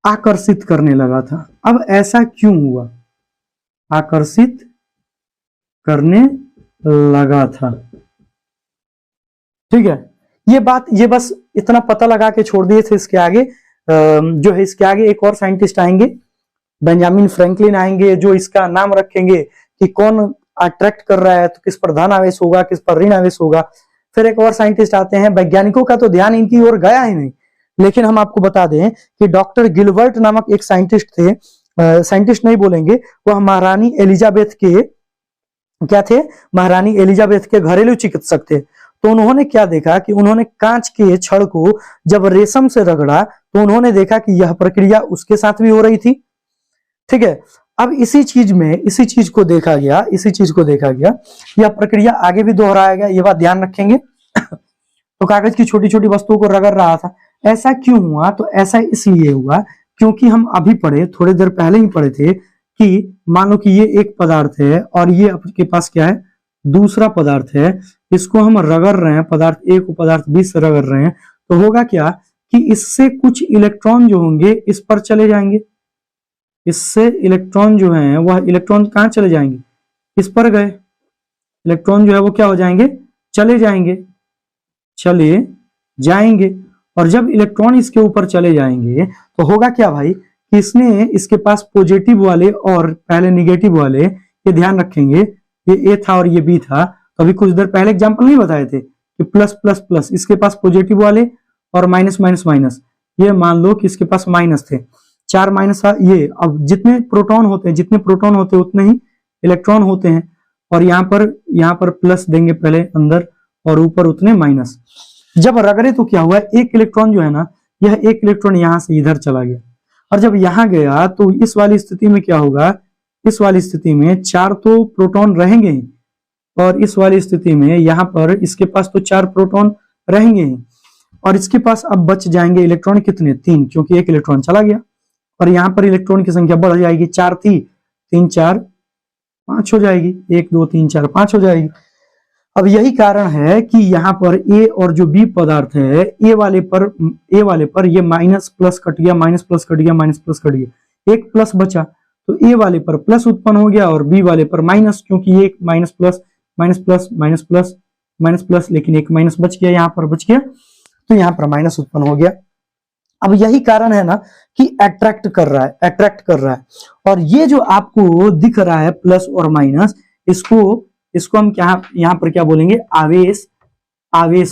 आकर्षित करने लगा था। अब ऐसा क्यों हुआ, आकर्षित करने लगा था। ठीक है, ये बात, ये बस इतना पता लगा के छोड़ दिए थे। इसके आगे जो है, इसके आगे एक और साइंटिस्ट आएंगे, बेंजामिन फ्रैंकलिन आएंगे, जो इसका नाम रखेंगे कि कौन अट्रैक्ट कर रहा है, तो किस पर धन आवेश होगा, किस पर ऋण आवेश होगा। फिर एक और साइंटिस्ट आते हैं, वैज्ञानिकों का तो ध्यान इनकी ओर गया ही नहीं, लेकिन हम आपको बता दें कि डॉक्टर गिलबर्ट नामक एक साइंटिस्ट थे, साइंटिस्ट नहीं बोलेंगे, वह महारानी एलिजाबेथ के क्या थे, महारानी एलिजाबेथ के घरेलू चिकित्सक थे। तो उन्होंने क्या देखा कि उन्होंने कांच के छड़ को जब रेशम से रगड़ा, तो उन्होंने देखा कि यह प्रक्रिया उसके साथ भी हो रही थी। ठीक है, अब इसी चीज को देखा गया, यह प्रक्रिया आगे भी दोहराया गया, ये बात ध्यान रखेंगे। तो कागज की छोटी छोटी वस्तुओं को रगड़ रहा था। ऐसा क्यों हुआ, तो ऐसा इसलिए हुआ क्योंकि हम अभी पढ़े, थोड़ी देर पहले ही पढ़े थे कि मान लो कि ये एक पदार्थ है और ये आपके पास क्या है, दूसरा पदार्थ है, इसको हम रगड़ रहे हैं, पदार्थ ए को पदार्थ बी से रगड़ रहे हैं, तो होगा क्या कि इससे कुछ इलेक्ट्रॉन जो होंगे इस पर चले जाएंगे, इससे इलेक्ट्रॉन जो है वह इलेक्ट्रॉन कहां चले जाएंगे, इस पर गए, इलेक्ट्रॉन जो है वो क्या हो जाएंगे, चले जाएंगे। और जब इलेक्ट्रॉन इसके ऊपर चले जाएंगे तो होगा क्या भाई कि इसने, इसके पास पॉजिटिव वाले और पहले निगेटिव वाले, ये ध्यान रखेंगे, ये ए था और ये बी था। तो अभी कुछ देर पहले एग्जांपल नहीं बताए थे कि प्लस प्लस प्लस, इसके पास पॉजिटिव वाले और माइनस माइनस माइनस, ये मान लो कि इसके पास माइनस थे, 4 माइनस ये। अब जितने प्रोटॉन होते हैं उतने ही इलेक्ट्रॉन होते हैं, और यहाँ पर प्लस देंगे पहले अंदर और ऊपर उतने माइनस। जब रगड़े तो क्या हुआ, एक इलेक्ट्रॉन जो है ना, यह एक इलेक्ट्रॉन यहां से इधर चला गया, और जब यहां गया तो इस वाली स्थिति में क्या होगा, इस वाली स्थिति में 4 तो प्रोटॉन रहेंगे ही, और इस वाली स्थिति में यहाँ पर इसके पास तो 4 प्रोटॉन रहेंगे ही, और इसके पास अब बच जाएंगे इलेक्ट्रॉन कितने, 3, क्योंकि एक इलेक्ट्रॉन चला गया। और यहाँ पर इलेक्ट्रॉन की संख्या बढ़ जाएगी, 4 थी, 3 4 5 हो जाएगी, 1 2 3 4 5 हो जाएगी। अब यही कारण है कि यहाँ पर ए और जो बी पदार्थ है, ए वाले पर ये माइनस प्लस कट गया, माइनस प्लस कट गया, माइनस प्लस कट गया, एक प्लस बचा, तो ए वाले पर प्लस उत्पन्न हो गया और बी वाले पर माइनस, क्योंकि ये minus plus minus plus minus plus minus plus, लेकिन एक माइनस बच गया, यहाँ पर बच गया, तो यहाँ पर माइनस उत्पन्न हो गया। अब यही कारण है ना कि अट्रैक्ट कर रहा है। और ये जो आपको दिख रहा है प्लस और माइनस, इसको हम क्या, यहाँ पर क्या बोलेंगे, आवेश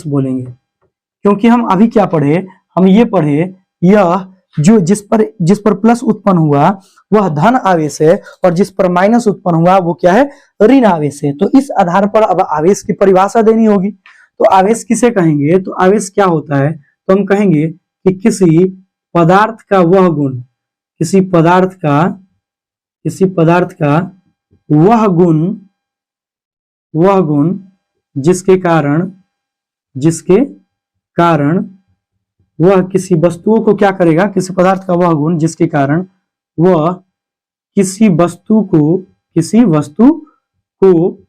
बोलेंगे। क्योंकि हम अभी क्या पढ़े, हम ये पढ़े, यह जो जिस पर प्लस उत्पन्न हुआ वह धन आवेश है, और जिस पर माइनस उत्पन्न हुआ वो क्या है, ऋण आवेश है। तो इस आधार पर अब आवेश की परिभाषा देनी होगी। तो आवेश किसे कहेंगे, तो आवेश क्या होता है, तो हम कहेंगे कि किसी पदार्थ का वह गुण, किसी पदार्थ का वह गुण जिसके कारण वह किसी वस्तुओं को क्या करेगा, किसी पदार्थ का वह गुण जिसके कारण वह किसी वस्तु को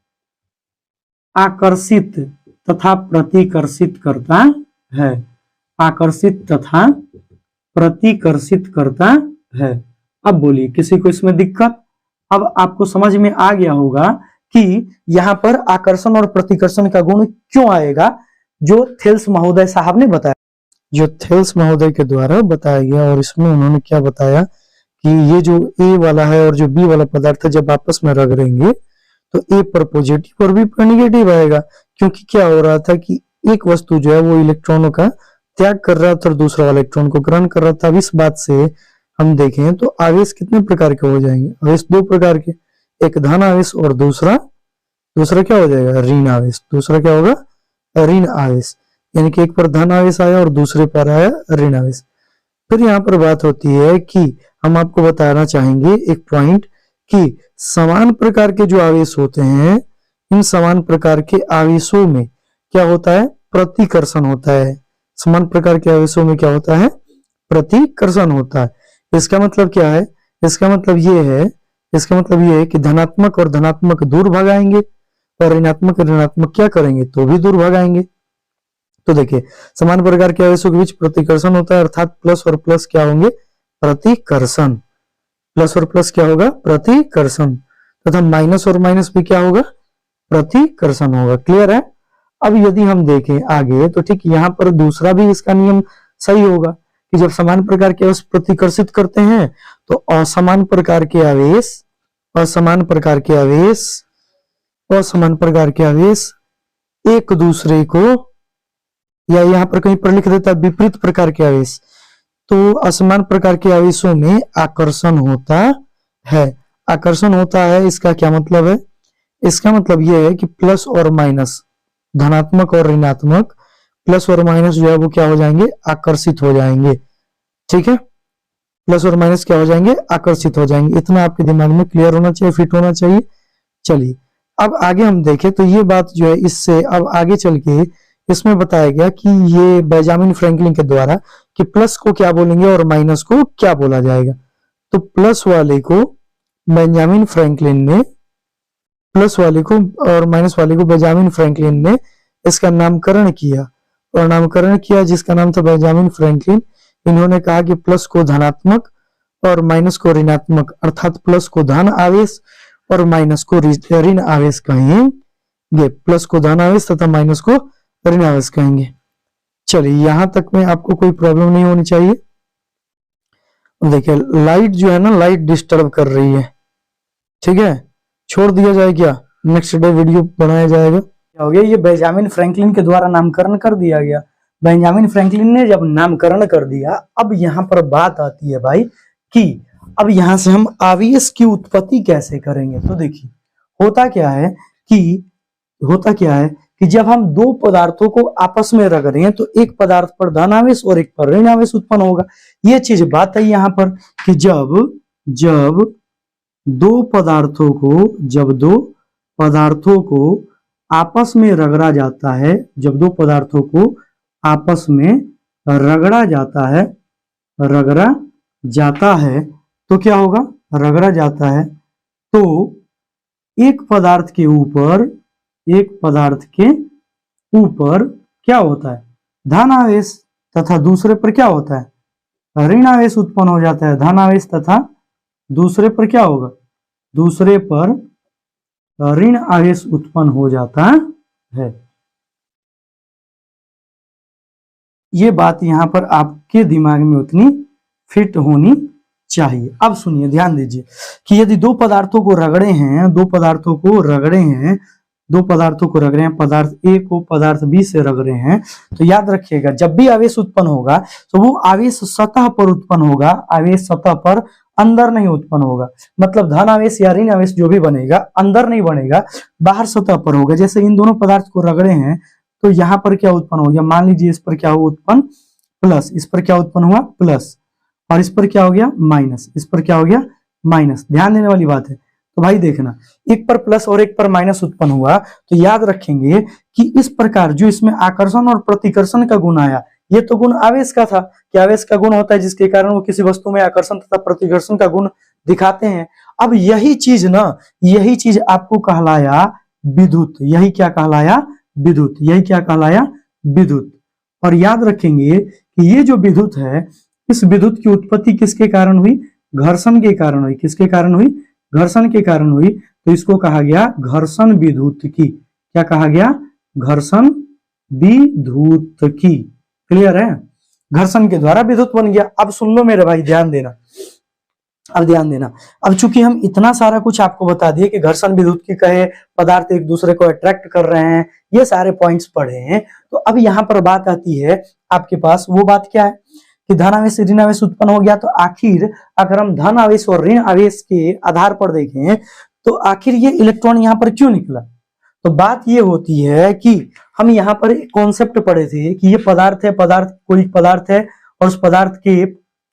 आकर्षित तथा प्रतिकर्षित करता है, आकर्षित तथा प्रतिकर्षित करता है। अब बोलिए किसी को इसमें दिक्कत? अब आपको समझ में आ गया होगा कि यहां पर आकर्षण और प्रतिकर्षण का गुण क्यों आएगा, जो थेल्स महोदय साहब ने बताया, जो थेल्स महोदय के द्वारा बताया गया। और इसमें उन्होंने क्या बताया कि ये जो ए वाला है और जो बी वाला पदार्थ है जब आपस में रगड़ेंगे तो ए पर पॉजिटिव और बी पर नेगेटिव आएगा, क्योंकि क्या हो रहा था कि एक वस्तु जो है वो इलेक्ट्रॉनों का त्याग कर रहा था और दूसरा वाला इलेक्ट्रॉन को ग्रहण कर रहा था। अब इस बात से हम देखें तो आवेश कितने प्रकार के हो जाएंगे? आवेश दो प्रकार के, एक धन आवेश और दूसरा क्या हो जाएगा, ऋण आवेश। दूसरा क्या होगा, ऋण आवेश, यानी कि एक पर धन आवेश आया और दूसरे पर आया ऋण आवेश। फिर यहाँ पर बात होती है कि हम आपको बताना चाहेंगे एक पॉइंट कि समान प्रकार के जो आवेश होते हैं, इन समान प्रकार के आवेशों में क्या होता है, प्रतिकर्षण होता है। समान प्रकार के आवेशों में क्या होता है, प्रतिकर्षण होता है। इसका मतलब क्या है, इसका मतलब ये है कि धनात्मक और धनात्मक दूर भगाएंगे और ऋणात्मक क्या करेंगे, तो भी दूर भगाएंगे। तो देखिए समान प्रकार के आवेशों के बीच प्रतिकर्षण होता है, अर्थात प्लस और प्लस क्या होंगे, प्रतिकर्षण। प्लस और प्लस क्या होगा, प्रतिकर्षण, तथा माइनस और माइनस भी क्या होगा, प्रतिकर्षण होगा। क्लियर है? अब यदि हम देखें आगे तो ठीक यहाँ पर दूसरा भी इसका नियम सही होगा कि जब समान प्रकार के आवेश प्रतिकर्षित करते हैं तो असमान प्रकार के आवेश एक दूसरे को, या यहाँ पर कहीं पर लिख देता है विपरीत प्रकार के आवेश, तो असमान प्रकार के आवेशों में आकर्षण होता है। आकर्षण होता है, इसका क्या मतलब है, इसका मतलब यह है कि प्लस और माइनस, धनात्मक और ऋणात्मक, प्लस और माइनस जो है वो क्या हो जाएंगे, आकर्षित हो जाएंगे। ठीक है, प्लस और माइनस क्या हो जाएंगे, आकर्षित हो जाएंगे। इतना आपके दिमाग में क्लियर होना चाहिए, फिट होना चाहिए। चलिए अब आगे हम देखें तो ये बात जो है, इससे अब आगे चल के इसमें बताया गया कि ये बेंजामिन फ्रैंकलिन के द्वारा कि प्लस को क्या बोलेंगे और माइनस को क्या बोला जाएगा। तो प्लस वाले को बेंजामिन फ्रैंकलिन ने, प्लस वाले को और माइनस वाले को बेंजामिन फ्रैंकलिन ने इसका नामकरण किया, और नामकरण किया जिसका नाम था बेंजामिन फ्रैंकलिन। इन्होंने कहा कि प्लस को धनात्मक और माइनस को ऋणात्मक, अर्थात प्लस को धन आवेश और माइनस को ऋण आवेश कहेंगे। प्लस को धन आवेश तथा माइनस को ऋण आवेश कहेंगे। चलिए यहां तक में आपको कोई प्रॉब्लम नहीं होनी चाहिए। देखिए लाइट जो है ना, लाइट डिस्टर्ब कर रही है, ठीक है, छोड़ दिया जाए क्या, नेक्स्ट डे वीडियो बनाया जाएगा। क्या हो गया, ये बेंजामिन फ्रैंकलिन के द्वारा नामकरण कर दिया गया। बेंजामिन फ्रैंकलिन ने जब नामकरण कर दिया, अब यहाँ पर बात आती है भाई कि अब यहां से हम आवेश की उत्पत्ति कैसे करेंगे। तो देखिए होता क्या है कि जब हम दो पदार्थों को आपस में रगड़ें तो एक पदार्थ पर धन आवेश और एक पर ऋण आवेश उत्पन्न होगा। ये चीज बात है यहाँ पर कि जब दो पदार्थों को आपस में रगड़ा जाता है, जब दो पदार्थों को आपस में रगड़ा जाता है तो क्या होगा, रगड़ा जाता है तो एक पदार्थ के ऊपर क्या होता है, धन आवेश, तथा दूसरे पर क्या होता है, ऋण आवेश उत्पन्न हो जाता है। धन आवेश तथा दूसरे पर क्या होगा, दूसरे पर ऋण आवेश उत्पन्न हो जाता है। ये बात यहां पर आपके दिमाग में उतनी फिट होनी चाहिए। अब सुनिए, ध्यान दीजिए कि यदि दो पदार्थों को रगड़े हैं, पदार्थ ए को पदार्थ बी से रगड़े हैं, तो याद रखिएगा जब भी आवेश उत्पन्न होगा तो वो आवेश सतह पर उत्पन्न होगा, आवेश सतह पर, अंदर नहीं उत्पन्न होगा। मतलब धन आवेश या ऋण आवेश जो भी बनेगा अंदर नहीं बनेगा, बाहर सतह पर होगा। जैसे इन दोनों पदार्थ को रगड़े हैं तो यहाँ पर क्या उत्पन्न हो गया, मान लीजिए इस पर क्या हुआ उत्पन्न, प्लस, इस पर क्या उत्पन्न हुआ, प्लस, और इस पर क्या हो गया, माइनस, इस पर क्या हो गया, माइनस। ध्यान देने वाली बात है। तो भाई देखना, एक पर प्लस और एक पर माइनस उत्पन्न हुआ तो याद रखेंगे कि इस प्रकार जो इसमें आकर्षण और प्रतिकर्षण का गुण आया, ये तो गुण आवेश का था कि आवेश का गुण होता है जिसके कारण वो किसी वस्तु में आकर्षण तथा प्रतिकर्षण का गुण दिखाते हैं। अब यही चीज आपको कहलाया विद्युत। यही क्या कहलाया? विद्युत। यही क्या कहलाया? विद्युत। और याद रखेंगे कि ये जो विद्युत है, इस विद्युत की उत्पत्ति किसके कारण हुई? घर्षण के कारण हुई। किसके कारण हुई? घर्षण के कारण हुई। तो इसको कहा गया घर्षण विद्युत की। क्या कहा गया? घर्षण विद्युत की। क्लियर है? घर्षण के द्वारा विद्युत बन गया। अब सुन लो मेरे भाई, ध्यान देना। अब ध्यान देना। अब चूंकि हम इतना सारा कुछ आपको बता दिए कि घर्षण विद्युत की कहे, पदार्थ एक दूसरे को अट्रैक्ट कर रहे हैं, ये सारे पॉइंट्स पढ़े हैं। तो अब यहाँ पर बात आती है आपके पास, वो बात क्या है कि धन आवेश ऋण आवेश उत्पन्न हो गया। तो आखिर अगर हम धन आवेश और ऋण आवेश के आधार पर देखें तो आखिर ये इलेक्ट्रॉन यहाँ पर क्यों निकला? तो बात ये होती है कि हम यहाँ पर एक कॉन्सेप्ट पढ़े थे कि ये पदार्थ है, कोई पदार्थ है और उस पदार्थ के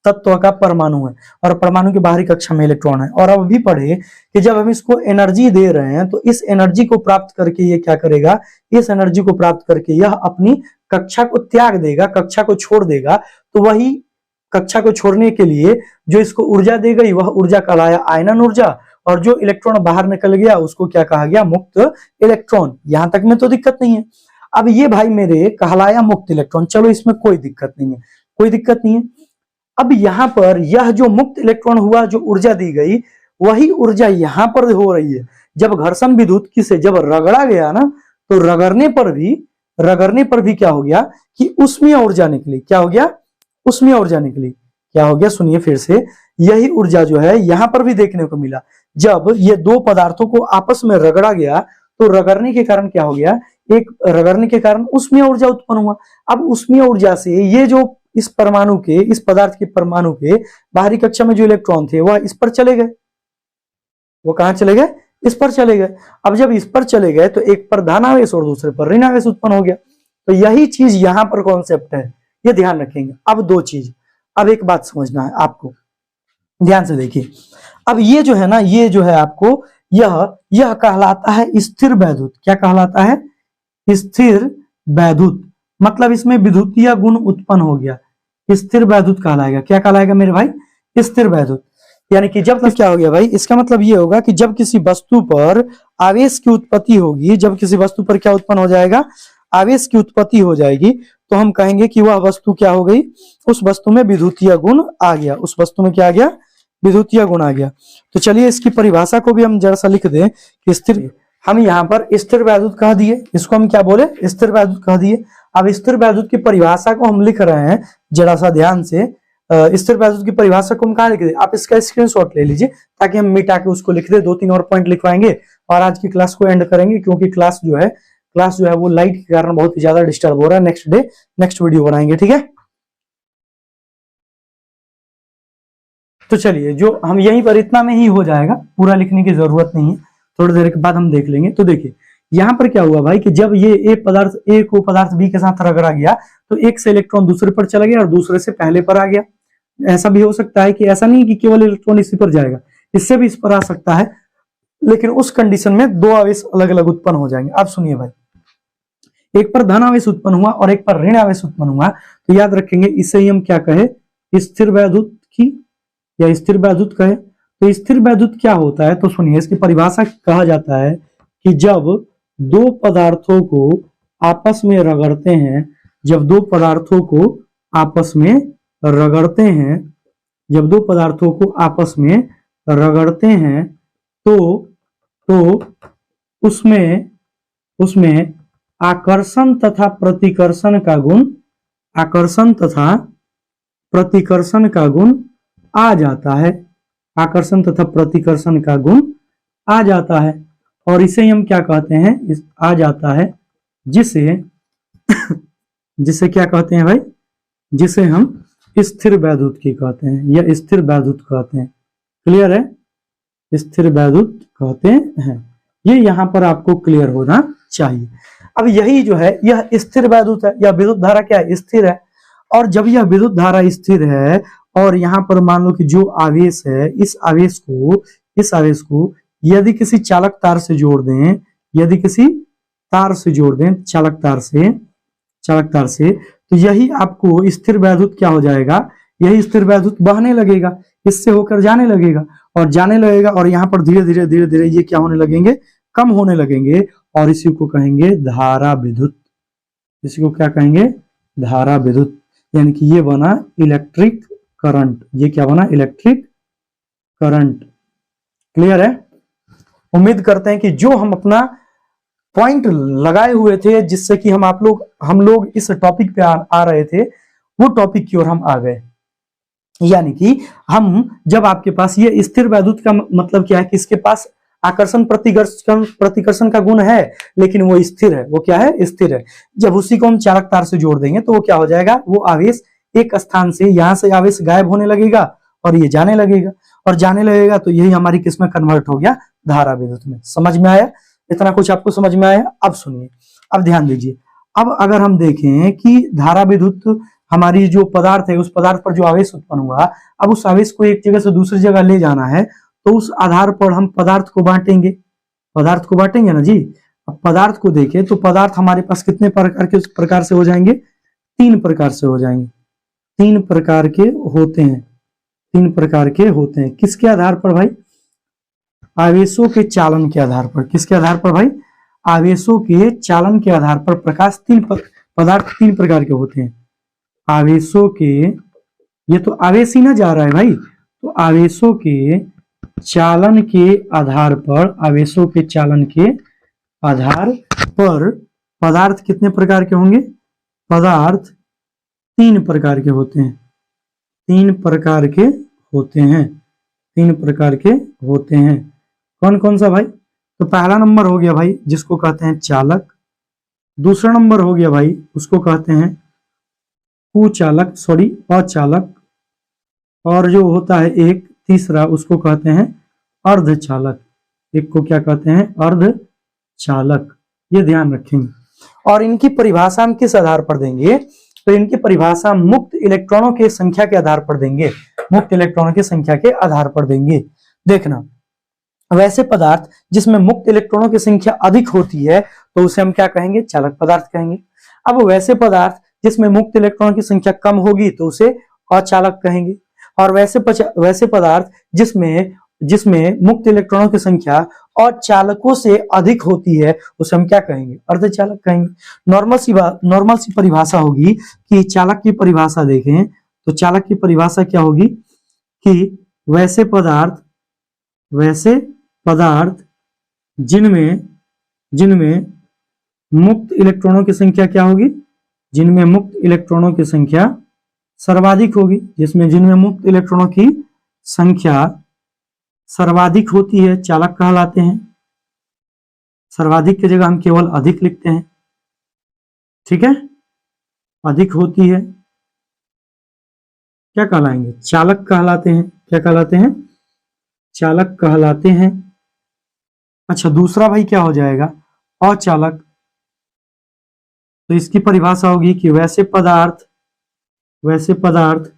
तत्व का परमाणु है और परमाणु की बाहरी कक्षा में इलेक्ट्रॉन है। और अब भी पढ़े कि जब हम इसको एनर्जी दे रहे हैं तो इस एनर्जी को प्राप्त करके ये क्या करेगा? इस एनर्जी को प्राप्त करके यह अपनी कक्षा को त्याग देगा, कक्षा को छोड़ देगा। तो वही कक्षा को छोड़ने के लिए जो इसको ऊर्जा दी गई वह ऊर्जा कहलाया आयनन ऊर्जा, और जो इलेक्ट्रॉन बाहर निकल गया उसको क्या कहा गया? मुक्त इलेक्ट्रॉन। यहां तक में तो दिक्कत नहीं है। अब ये भाई मेरे कहलाया मुक्त इलेक्ट्रॉन, चलो इसमें कोई दिक्कत नहीं है, कोई दिक्कत नहीं है। अब यहाँ पर यह जो मुक्त इलेक्ट्रॉन हुआ, जो ऊर्जा दी गई, वही ऊर्जा यहाँ पर हो रही है। जब घर्षण विद्युत से जब रगड़ा गया ना, तो रगड़ने पर भी क्या हो गया कि उसमें ऊर्जा निकली। क्या हो गया? उसमें ऊर्जा निकली। क्या हो गया? सुनिए फिर से, यही ऊर्जा जो है यहाँ पर भी देखने को मिला। जब ये दो पदार्थों को आपस में रगड़ा गया तो रगड़ने के कारण क्या हो गया? एक रगड़ने के कारण उसमें ऊर्जा उत्पन्न हुआ। अब उसमें ऊर्जा से ये जो इस परमाणु के, इस पदार्थ के परमाणु के बाहरी कक्षा में जो इलेक्ट्रॉन थे वह इस पर चले गए। वो कहां चले गए? इस पर चले गए। अब जब इस पर चले गए तो एक पर धन आवेश और दूसरे पर ऋण आवेश उत्पन्न हो गया। तो यही चीज यहां पर कॉन्सेप्ट है, ये ध्यान रखेंगे। अब दो चीज, अब एक बात समझना है आपको, ध्यान से देखिए। अब ये जो है ना, ये जो है आपको यह कहलाता है स्थिर वैद्युत। क्या कहलाता है? स्थिर वैद्युत। मतलब इसमें विद्युतीय गुण उत्पन्न हो गया, स्थिर वैद्युत कहलाएगा। क्या कहलाएगा मेरे भाई? स्थिर वैद्युत। यानी कि जब तक क्या हो गया भाई, इसका मतलब ये होगा कि जब किसी वस्तु पर आवेश की उत्पत्ति होगी, जब किसी वस्तु पर क्या उत्पन्न हो जाएगा? आवेश की उत्पत्ति हो जाएगी, तो हम कहेंगे कि वह वस्तु क्या हो गई? उस वस्तु में विद्युतीय गुण आ गया। उस वस्तु में क्या आ गया? विद्युतीय गुण आ गया। तो चलिए इसकी परिभाषा को भी हम जरा सा लिख दें कि स्थिर, हम यहाँ पर स्थिर वैद्युत कह दिए, इसको हम क्या बोले? स्थिर वैद्युत कह दिए। अब स्थिर वैद्युत की परिभाषा को हम लिख रहे हैं, जरा सा ध्यान से। स्थिर वैद्युत की परिभाषा को हम कहाँ लिख दे? आप इसका स्क्रीनशॉट ले लीजिए ताकि हम मिटा के उसको लिख दे। 2-3 और पॉइंट लिखवाएंगे और आज की क्लास को एंड करेंगे, क्योंकि क्लास जो है वो लाइट के कारण बहुत ही ज्यादा डिस्टर्ब हो रहा है। नेक्स्ट डे नेक्स्ट वीडियो बनाएंगे, ठीक है? तो चलिए, जो हम यहीं पर इतना में ही हो जाएगा, पूरा लिखने की जरूरत नहीं है, थोड़ी देर के बाद हम देख लेंगे। तो देखिए यहाँ पर क्या हुआ भाई कि जब ये ए को पदार्थ बी के साथ रगड़ा गया तो एक से इलेक्ट्रॉन दूसरे पर चला गया और दूसरे से पहले पर आ गया। ऐसा भी हो सकता है कि ऐसा नहीं कि केवल इलेक्ट्रॉन इसी पर जाएगा, इससे भी इस पर आ सकता है, लेकिन उस कंडीशन में दो आवेश अलग अलग उत्पन्न हो जाएंगे। अब सुनिए भाई, एक पर धन आवेश उत्पन्न हुआ और एक पर ऋण आवेश उत्पन्न हुआ, तो याद रखेंगे इसे ही हम क्या कहे? स्थिर वैद्युत की या स्थिर वैद्युत कहे। तो स्थिर वैद्युत क्या होता है? तो सुनिए, इसकी परिभाषा कहा जाता है कि जब दो पदार्थों को आपस में रगड़ते हैं, जब दो पदार्थों को आपस में रगड़ते हैं, जब दो पदार्थों को आपस में रगड़ते हैं तो उसमें आकर्षण तथा प्रतिकर्षण का गुण, आकर्षण तथा प्रतिकर्षण का गुण आ जाता है। आकर्षण तथा प्रतिकर्षण का गुण आ जाता है, और इसे हम क्या कहते हैं? आ जाता है, जिसे क्या कहते हैं भाई? जिसे हम स्थिर वैद्युत की कहते हैं या स्थिर वैद्युत कहते हैं। क्लियर है? स्थिर वैद्युत कहते हैं। ये यहाँ पर आपको क्लियर होना चाहिए। अब यही जो है यह स्थिर वैद्युत है, या विद्युत धारा क्या है? स्थिर है। और जब यह विद्युत धारा स्थिर है और यहाँ पर मान लो कि जो आवेश है, इस आवेश को यदि किसी चालक तार से जोड़ दें, यदि किसी तार से जोड़ दें, चालक तार से, तो तो यही आपको स्थिर वैद्युत क्या हो जाएगा, यही स्थिर वैद्युत बहने लगेगा, इससे होकर जाने लगेगा और जाने लगेगा, और यहाँ पर धीरे धीरे धीरे धीरे ये क्या होने लगेंगे, कम होने लगेंगे, और इसी को कहेंगे धारा विद्युत। इसी को क्या कहेंगे, धारा विद्युत। यानी कि ये बना इलेक्ट्रिक करंट, ये क्या बना, इलेक्ट्रिक करंट। क्लियर है? उम्मीद करते हैं कि जो हम अपना पॉइंट लगाए हुए थे, जिससे कि हम लोग इस टॉपिक पे आ रहे थे, वो टॉपिक की ओर हम आ गए। यानी कि हम जब आपके पास ये स्थिर वैद्युत का मतलब क्या है कि इसके पास आकर्षण प्रतिकर्षण का गुण है, लेकिन वो स्थिर है। वो क्या है, स्थिर है। जब उसी को हम चालक तार से जोड़ देंगे तो वो क्या हो जाएगा, वो आवेश एक स्थान से, यहां से आवेश गायब होने लगेगा और ये जाने लगेगा, और जाने लगेगा तो यही हमारी किस में कन्वर्ट हो गया, धारा विद्युत में। समझ में आया? इतना कुछ आपको समझ में आया? अब सुनिए, अब ध्यान दीजिए। अब अगर हम देखें कि धारा विद्युत हमारी जो पदार्थ है, उस पदार्थ पर जो आवेश उत्पन्न हुआ, अब उस आवेश को एक जगह से दूसरी जगह ले जाना है, तो उस आधार पर हम पदार्थ को बांटेंगे। पदार्थ को बांटेंगे ना जी। अब पदार्थ को देखें तो पदार्थ हमारे पास कितने प्रकार से हो जाएंगे, 3 प्रकार से हो जाएंगे। 3 प्रकार के होते हैं, 3 प्रकार के होते हैं। किसके आधार पर भाई, आवेशों के चालन के आधार पर। किसके आधार पर भाई, आवेशों के चालन के आधार पर प्रकाश पदार्थ 3 प्रकार के होते हैं। आवेशों के, ये तो आवेश ही ना जा रहा है भाई, तो आवेशों के चालन के आधार पर, आवेशों के चालन के आधार पर पदार्थ कितने प्रकार के होंगे, पदार्थ 3 प्रकार के होते हैं। 3 प्रकार के होते हैं, 3 प्रकार के होते हैं। कौन कौन सा भाई, तो पहला नंबर हो गया भाई जिसको कहते हैं चालक, दूसरा नंबर हो गया भाई उसको कहते हैं कुचालक, सॉरी अचालक, और जो होता है एक तीसरा उसको कहते हैं अर्धचालक। एक को क्या कहते हैं, अर्धचालक। ये ध्यान रखेंगे। और इनकी परिभाषा हम किस आधार पर देंगे, तो इनकी परिभाषा मुक्त इलेक्ट्रॉनों की संख्या के आधार पर देंगे। मुक्त इलेक्ट्रॉनों की संख्या के आधार पर देंगे। देखना, वैसे पदार्थ जिसमें मुक्त इलेक्ट्रॉनों की संख्या अधिक होती है तो उसे हम क्या कहेंगे, चालक पदार्थ कहेंगे। अब वैसे पदार्थ जिसमें मुक्त इलेक्ट्रॉनों की संख्या कम होगी तो उसे अचालक कहेंगे। और वैसे पदार्थ जिसमें मुक्त इलेक्ट्रॉनों की संख्या और चालकों से अधिक होती है उसे हम क्या कहेंगे, अर्धचालक कहेंगे। नॉर्मल सी परिभाषा होगी कि चालक की परिभाषा देखें तो चालक की परिभाषा क्या होगी कि वैसे पदार्थ जिनमें मुक्त इलेक्ट्रॉनों की संख्या क्या होगी, जिनमें मुक्त इलेक्ट्रॉनों की संख्या सर्वाधिक होगी। जिनमें मुक्त इलेक्ट्रॉनों की संख्या सर्वाधिक होती है चालक कहलाते हैं। सर्वाधिक की जगह हम केवल अधिक लिखते हैं, ठीक है। अधिक होती है क्या कहलाएंगे, चालक कहलाते हैं। क्या कहलाते हैं, चालक कहलाते हैं। अच्छा, दूसरा भाई क्या हो जाएगा, अचालक। तो इसकी परिभाषा होगी कि वैसे पदार्थ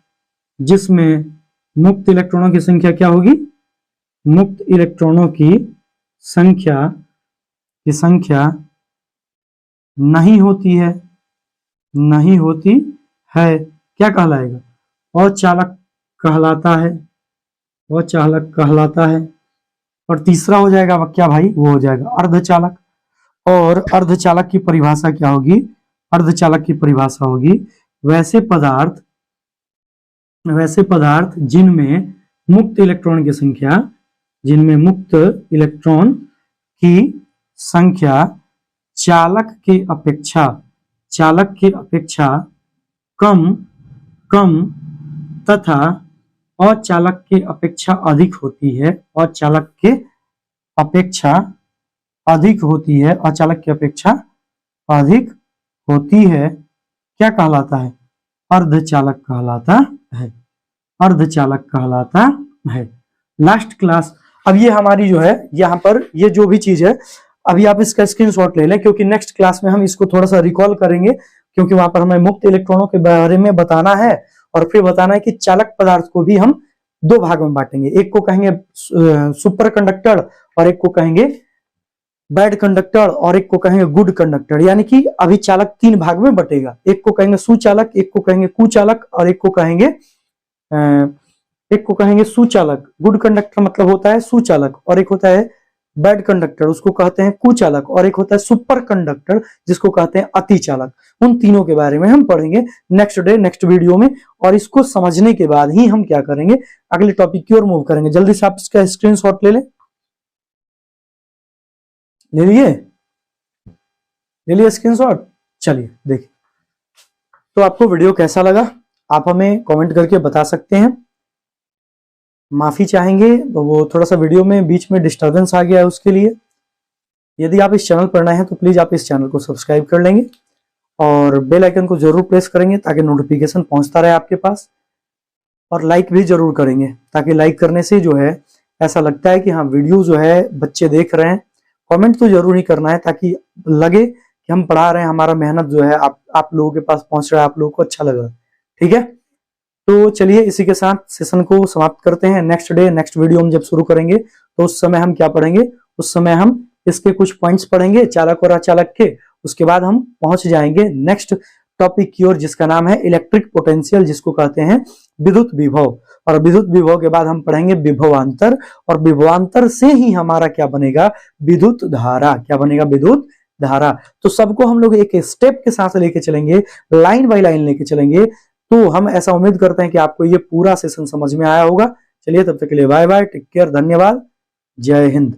जिसमें मुक्त इलेक्ट्रॉनों की संख्या क्या होगी, मुक्त इलेक्ट्रॉनों की संख्या नहीं होती है क्या कहलाएगा, अचालक कहलाता है। और तीसरा हो जाएगा क्या भाई, वो हो जाएगा अर्धचालक। और अर्धचालक की परिभाषा क्या होगी, अर्धचालक की परिभाषा होगी वैसे पदार्थ जिनमें मुक्त इलेक्ट्रॉन की संख्या चालक के अपेक्षा कम तथा अचालक के अपेक्षा अधिक होती है। अचालक के अपेक्षा अधिक होती है, अचालक की अपेक्षा अधिक होती है क्या कहलाता है, अर्धचालक कहलाता है। अर्धचालक कहलाता है। लास्ट क्लास, अब ये हमारी जो है यहाँ पर ये जो भी चीज है अभी आप इसका स्क्रीनशॉट ले लें, क्योंकि नेक्स्ट क्लास में हम इसको थोड़ा सा रिकॉल करेंगे, क्योंकि वहां पर हमें मुक्त इलेक्ट्रॉनों के बारे में बताना है और फिर बताना है कि चालक पदार्थ को भी हम 2 भागों में बांटेंगे। एक को कहेंगे सुपर कंडक्टर और एक को कहेंगे बैड कंडक्टर और एक को कहेंगे गुड कंडक्टर। यानी कि अभिचालक 3 भाग में बटेगा, एक को कहेंगे सुचालक, एक को कहेंगे कुचालक और एक को कहेंगे सुचालक। गुड कंडक्टर मतलब होता है सुचालक, और एक होता है बैड कंडक्टर, उसको कहते हैं कुचालक, और एक होता है सुपर कंडक्टर जिसको कहते हैं अतिचालक। उन तीनों के बारे में हम पढ़ेंगे नेक्स्ट डे नेक्स्ट वीडियो में, और इसको समझने के बाद ही हम क्या करेंगे, अगले टॉपिक की ओर मूव करेंगे। जल्दी से आप इसका स्क्रीनशॉट ले लिए स्क्रीनशॉट। चलिए देखिए, तो आपको वीडियो कैसा लगा आप हमें कमेंट करके बता सकते हैं। माफी चाहेंगे, वो थोड़ा सा वीडियो में बीच में डिस्टरबेंस आ गया है, उसके लिए। यदि आप इस चैनल पर नए हैं तो प्लीज आप इस चैनल को सब्सक्राइब कर लेंगे और बेल आइकन को जरूर प्रेस करेंगे ताकि नोटिफिकेशन पहुंचता रहे आपके पास, और लाइक भी जरूर करेंगे ताकि लाइक करने से जो है ऐसा लगता है कि हाँ वीडियो जो है बच्चे देख रहे हैं। कमेंट तो जरूर ही करना है ताकि लगे कि हम पढ़ा रहे हैं, हमारा मेहनत जो है आप लोगों के पास पहुंच रहा है, आप लोगों को अच्छा लग रहा है। ठीक है, तो चलिए इसी के साथ सेशन को समाप्त करते हैं। नेक्स्ट डे नेक्स्ट वीडियो हम जब शुरू करेंगे तो उस समय हम क्या पढ़ेंगे, उस समय हम इसके कुछ पॉइंट्स पढ़ेंगे चालक और अचालक के। उसके बाद हम पहुंच जाएंगे नेक्स्ट टॉपिक की ओर जिसका नाम है इलेक्ट्रिक पोटेंशियल, जिसको कहते हैं विद्युत विभव। और विद्युत विभव के बाद हम पढ़ेंगे विभवांतर, और विभवांतर से ही हमारा क्या बनेगा, विद्युत धारा। क्या बनेगा, विद्युत धारा। तो सबको हम लोग एक स्टेप के साथ लेके चलेंगे, लाइन बाय लाइन लेके चलेंगे। तो हम ऐसा उम्मीद करते हैं कि आपको ये पूरा सेशन समझ में आया होगा। चलिए तब तक के लिए बाय बाय, टेक केयर, धन्यवाद, जय हिंद।